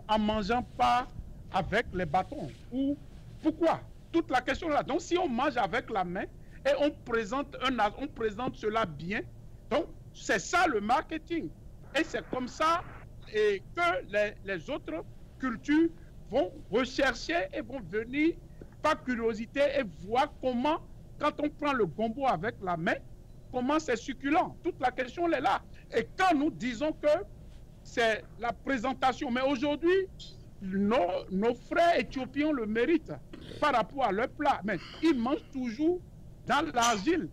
en mangeant pas avec les bâtons? Ou pourquoi? Toute la question est là. Donc si on mange avec la main et on présente cela bien, donc c'est ça le marketing. Et c'est comme ça et que les autres cultures vont rechercher et vont venir par curiosité et voir comment, quand on prend le gombo avec la main, comment c'est succulent. Toute la question elle est là. Et quand nous disons que c'est la présentation, mais aujourd'hui, nos frères éthiopiens le méritent par rapport à leur plat. Mais ils mangent toujours dans l'argile.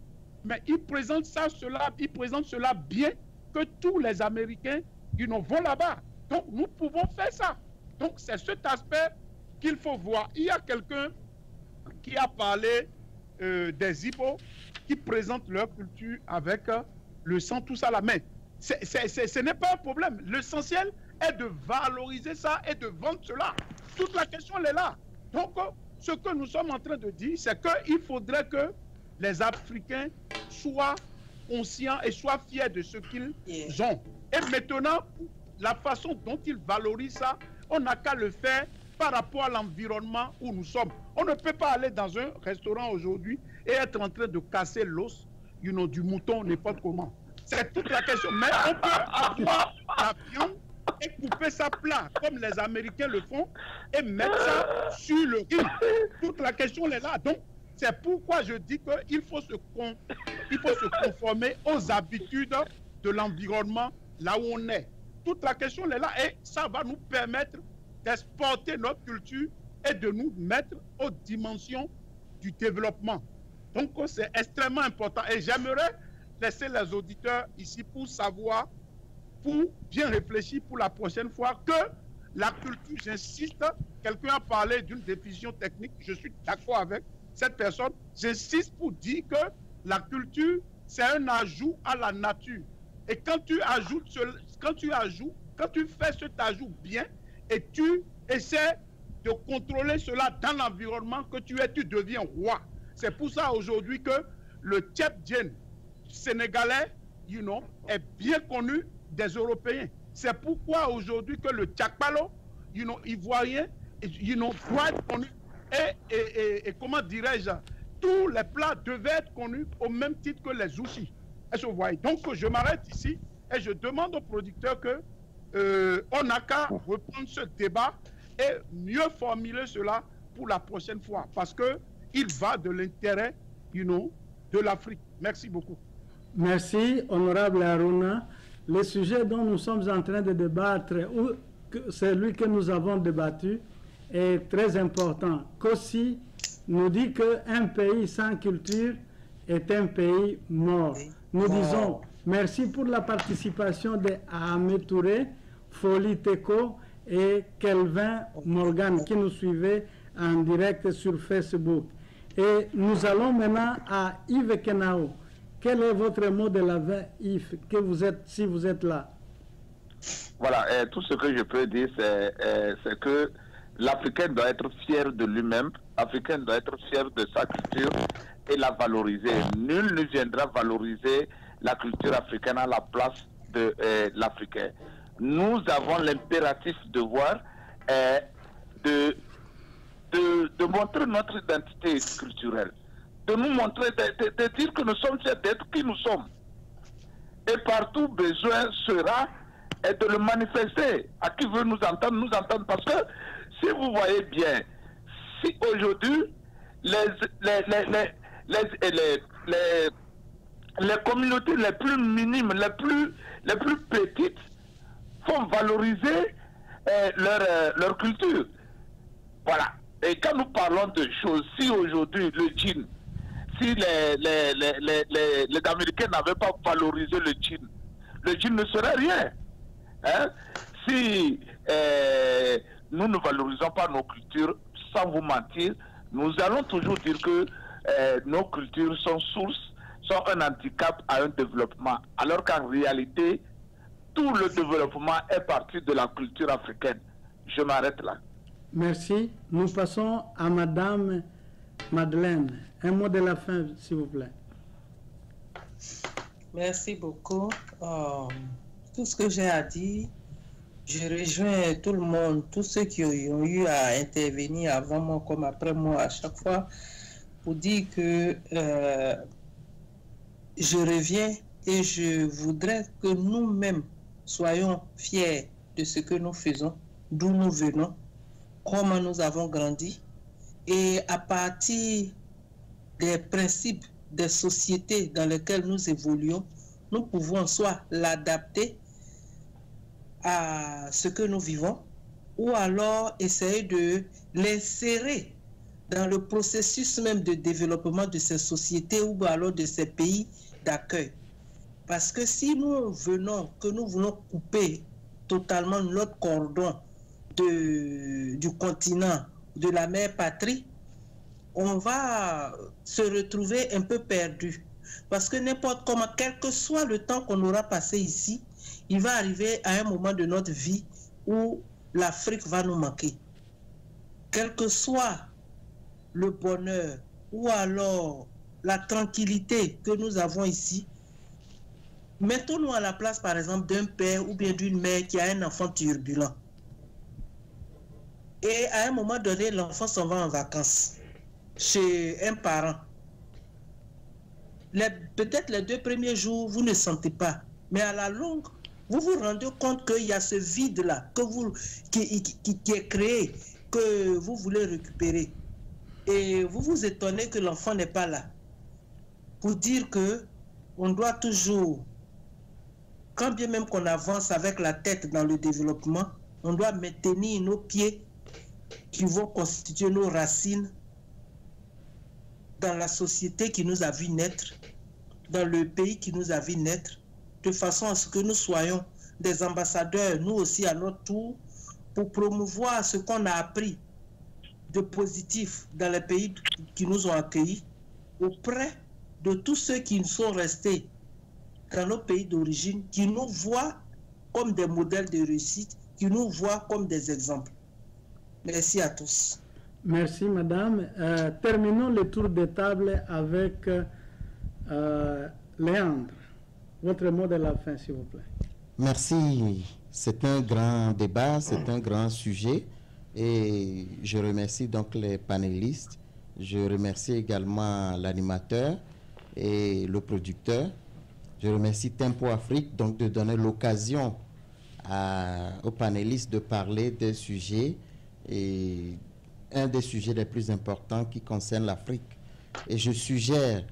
Mais ils présentent cela bien que tous les Américains vont là-bas. Donc nous pouvons faire ça. Donc c'est cet aspect qu'il faut voir. Il y a quelqu'un qui a parlé des hippos qui présentent leur culture avec le sang, tout ça là. Mais ce n'est pas un problème. L'essentiel est de valoriser ça et de vendre cela. Toute la question, elle est là. Donc, ce que nous sommes en train de dire, c'est qu'il faudrait que les Africains soient conscients et soient fiers de ce qu'ils ont. Et maintenant, la façon dont ils valorisent ça, on n'a qu'à le faire par rapport à l'environnement où nous sommes. On ne peut pas aller dans un restaurant aujourd'hui et être en train de casser l'os du mouton, n'importe comment. C'est toute la question. Mais on peut avoir la viande et couper ça plat, comme les Américains le font, et mettre ça sur le riz. Toute la question est là. Donc, c'est pourquoi je dis qu'il faut se conformer aux habitudes de l'environnement là où on est. Toute la question est là et ça va nous permettre d'exporter notre culture et de nous mettre aux dimensions du développement. Donc, c'est extrêmement important. Et j'aimerais laisser les auditeurs ici pour savoir, pour bien réfléchir pour la prochaine fois, que la culture, j'insiste, quelqu'un a parlé d'une définition technique, je suis d'accord avec cette personne, j'insiste pour dire que la culture, c'est un ajout à la nature. Et quand tu fais cet ajout bien et tu essaies de contrôler cela dans l'environnement que tu es, tu deviens roi. C'est pour ça aujourd'hui que le Tchèp-Djen sénégalais, est bien connu des Européens. C'est pourquoi aujourd'hui que le Tchakpalo, ivoirien, doit être connu. Et comment dirais-je, tous les plats devaient être connus au même titre que les sushis. Est-ce que vous voyez? Donc je m'arrête ici et je demande aux producteurs que on n'a qu'à reprendre ce débat et mieux formuler cela pour la prochaine fois, parce que il va de l'intérêt, de l'Afrique. Merci beaucoup. Merci, honorable Aruna. Le sujet dont nous sommes en train de débattre, ou celui que nous avons débattu, est très important. Kossi nous dit qu'un pays sans culture est un pays mort. Nous disons merci pour la participation de Ahmed Touré, Folie Teko et Kelvin Morgan qui nous suivaient en direct sur Facebook. Et nous allons maintenant à Yves Kenao. Quel est votre mot de la fin, Yves, si vous êtes là? Voilà, tout ce que je peux dire, c'est que l'Africain doit être fier de lui-même, l'Africain doit être fier de sa culture et la valoriser. Nul ne viendra valoriser la culture africaine à la place de l'Africain. Nous avons l'impératif devoir de montrer notre identité culturelle, de nous montrer, de dire que nous sommes fiers d'être qui nous sommes. Et partout, besoin sera de le manifester. À qui veut nous entendre, parce que si vous voyez bien, si aujourd'hui les communautés les plus minimes, les plus petites font valoriser leur culture. Voilà. Et quand nous parlons de choses, si aujourd'hui le djinn, si les Américains n'avaient pas valorisé le djinn ne serait rien. Hein? Si nous ne valorisons pas nos cultures, sans vous mentir, nous allons toujours dire que nos cultures sont un handicap à un développement, alors qu'en réalité, tout le développement est parti de la culture africaine. Je m'arrête là. Merci. Nous passons à Madame Madeleine. Un mot de la fin, s'il vous plaît. Merci beaucoup. Tout ce que j'ai à dire, je rejoins tout le monde, tous ceux qui ont eu à intervenir avant moi comme après moi à chaque fois, pour dire que je reviens et je voudrais que nous-mêmes soyons fiers de ce que nous faisons, d'où nous venons, comment nous avons grandi, et à partir des principes des sociétés dans lesquelles nous évoluons, nous pouvons soit l'adapter à ce que nous vivons, ou alors essayer de l'insérer dans le processus même de développement de ces sociétés ou alors de ces pays d'accueil. Parce que si nous voulons couper totalement notre cordon du continent, de la mère patrie, on va se retrouver un peu perdu. Parce que n'importe comment, quel que soit le temps qu'on aura passé ici, il va arriver à un moment de notre vie où l'Afrique va nous manquer. Quel que soit le bonheur ou alors la tranquillité que nous avons ici, Mettons-nous à la place, par exemple, d'un père ou bien d'une mère qui a un enfant turbulent. Et à un moment donné, l'enfant s'en va en vacances chez un parent. Peut-être les 2 premiers jours, vous ne sentez pas. Mais à la longue, vous vous rendez compte qu'il y a ce vide-là qui est créé, que vous voulez récupérer. Et vous vous étonnez que l'enfant n'est pas là. Pour dire que on doit toujours, quand bien même qu'on avance avec la tête dans le développement, on doit maintenir nos pieds qui vont constituer nos racines dans la société qui nous a vu naître, dans le pays qui nous a vu naître, de façon à ce que nous soyons des ambassadeurs, nous aussi à notre tour, pour promouvoir ce qu'on a appris de positif dans les pays qui nous ont accueillis, auprès de tous ceux qui sont restés dans nos pays d'origine, qui nous voient comme des modèles de réussite, qui nous voient comme des exemples. Merci à tous. Merci, madame. Terminons le tour de table avec Léandre. Votre mot de la fin, s'il vous plaît. Merci. C'est un grand débat, c'est un grand sujet. Et je remercie donc les panélistes. Je remercie également l'animateur et le producteur. Je remercie Tempo Afrique donc de donner l'occasion aux panélistes de parler des sujets, et un des sujets les plus importants qui concerne l'Afrique. Et je suggère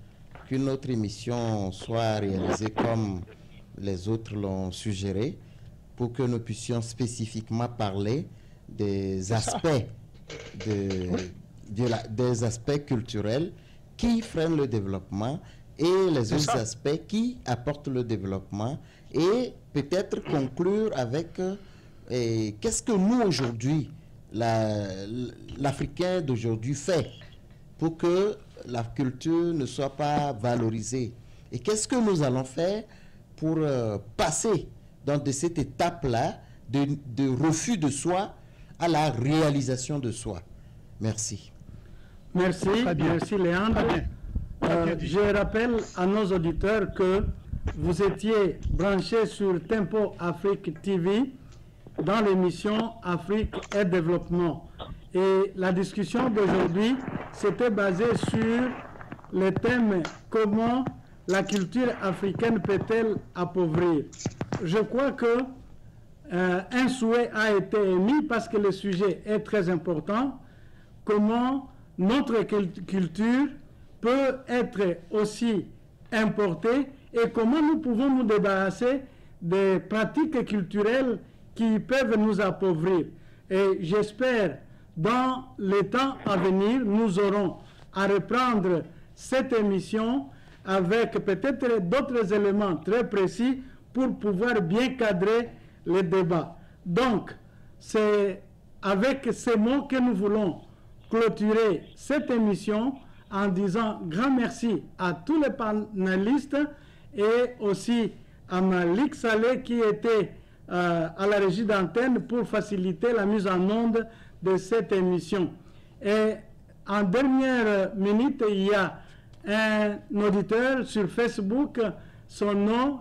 qu'une autre émission soit réalisée comme les autres l'ont suggéré, pour que nous puissions spécifiquement parler des aspects des aspects culturels qui freinent le développement et les autres aspects qui apportent le développement, et peut-être conclure avec qu'est-ce que nous aujourd'hui, l'Africain d'aujourd'hui fait pour que la culture ne soit pas valorisée, et qu'est-ce que nous allons faire pour passer de cette étape-là de refus de soi à la réalisation de soi. Merci. Merci, merci Léandre. Je rappelle à nos auditeurs que vous étiez branchés sur Tempo Afrique TV dans l'émission Afrique et Développement. Et la discussion d'aujourd'hui s'était basée sur le thème « Comment la culture africaine peut-elle appauvrir ?» Je crois que un souhait a été émis parce que le sujet est très important. Comment notre culture peut être aussi importée et comment nous pouvons nous débarrasser des pratiques culturelles qui peuvent nous appauvrir. Et j'espère, dans les temps à venir, nous aurons à reprendre cette émission avec peut-être d'autres éléments très précis pour pouvoir bien cadrer les débats. Donc, c'est avec ces mots que nous voulons clôturer cette émission en disant grand merci à tous les panélistes et aussi à Malik Saleh qui était à la régie d'antenne pour faciliter la mise en onde de cette émission. Et en dernière minute, il y a un auditeur sur Facebook, son nom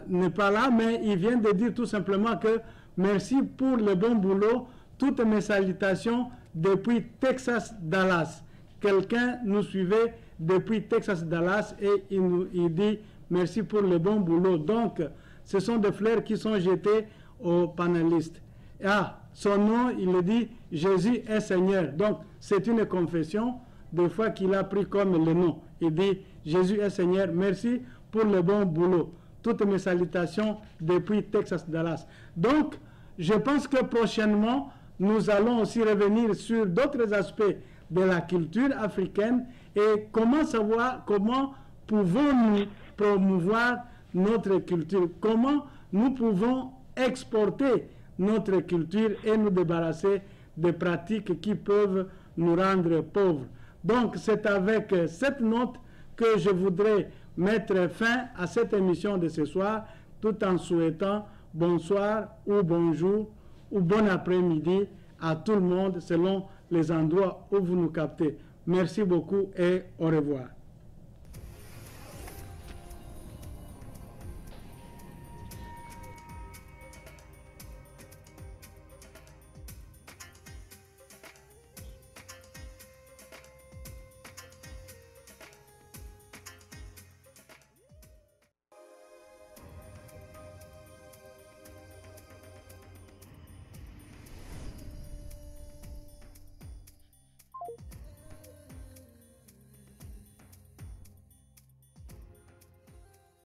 n'est pas là, mais il vient de dire tout simplement que merci pour le bon boulot, toutes mes salutations depuis Texas, Dallas. Quelqu'un nous suivait depuis Texas, Dallas, et il dit merci pour le bon boulot. Donc, ce sont des fleurs qui sont jetées aux panélistes. Ah, son nom, il le dit, Jésus est Seigneur. Donc, c'est une confession, des fois qu'il a pris comme le nom. Il dit, Jésus est Seigneur, merci pour le bon boulot. Toutes mes salutations depuis Texas, Dallas. Donc, je pense que prochainement, nous allons aussi revenir sur d'autres aspects de la culture africaine et comment savoir, comment pouvons-nous promouvoir notre culture, comment nous pouvons exporter notre culture et nous débarrasser des pratiques qui peuvent nous rendre pauvres. Donc, c'est avec cette note que je voudrais mettre fin à cette émission de ce soir, tout en souhaitant bonsoir ou bonjour ou bon après-midi à tout le monde selon les endroits où vous nous captez. Merci beaucoup et au revoir.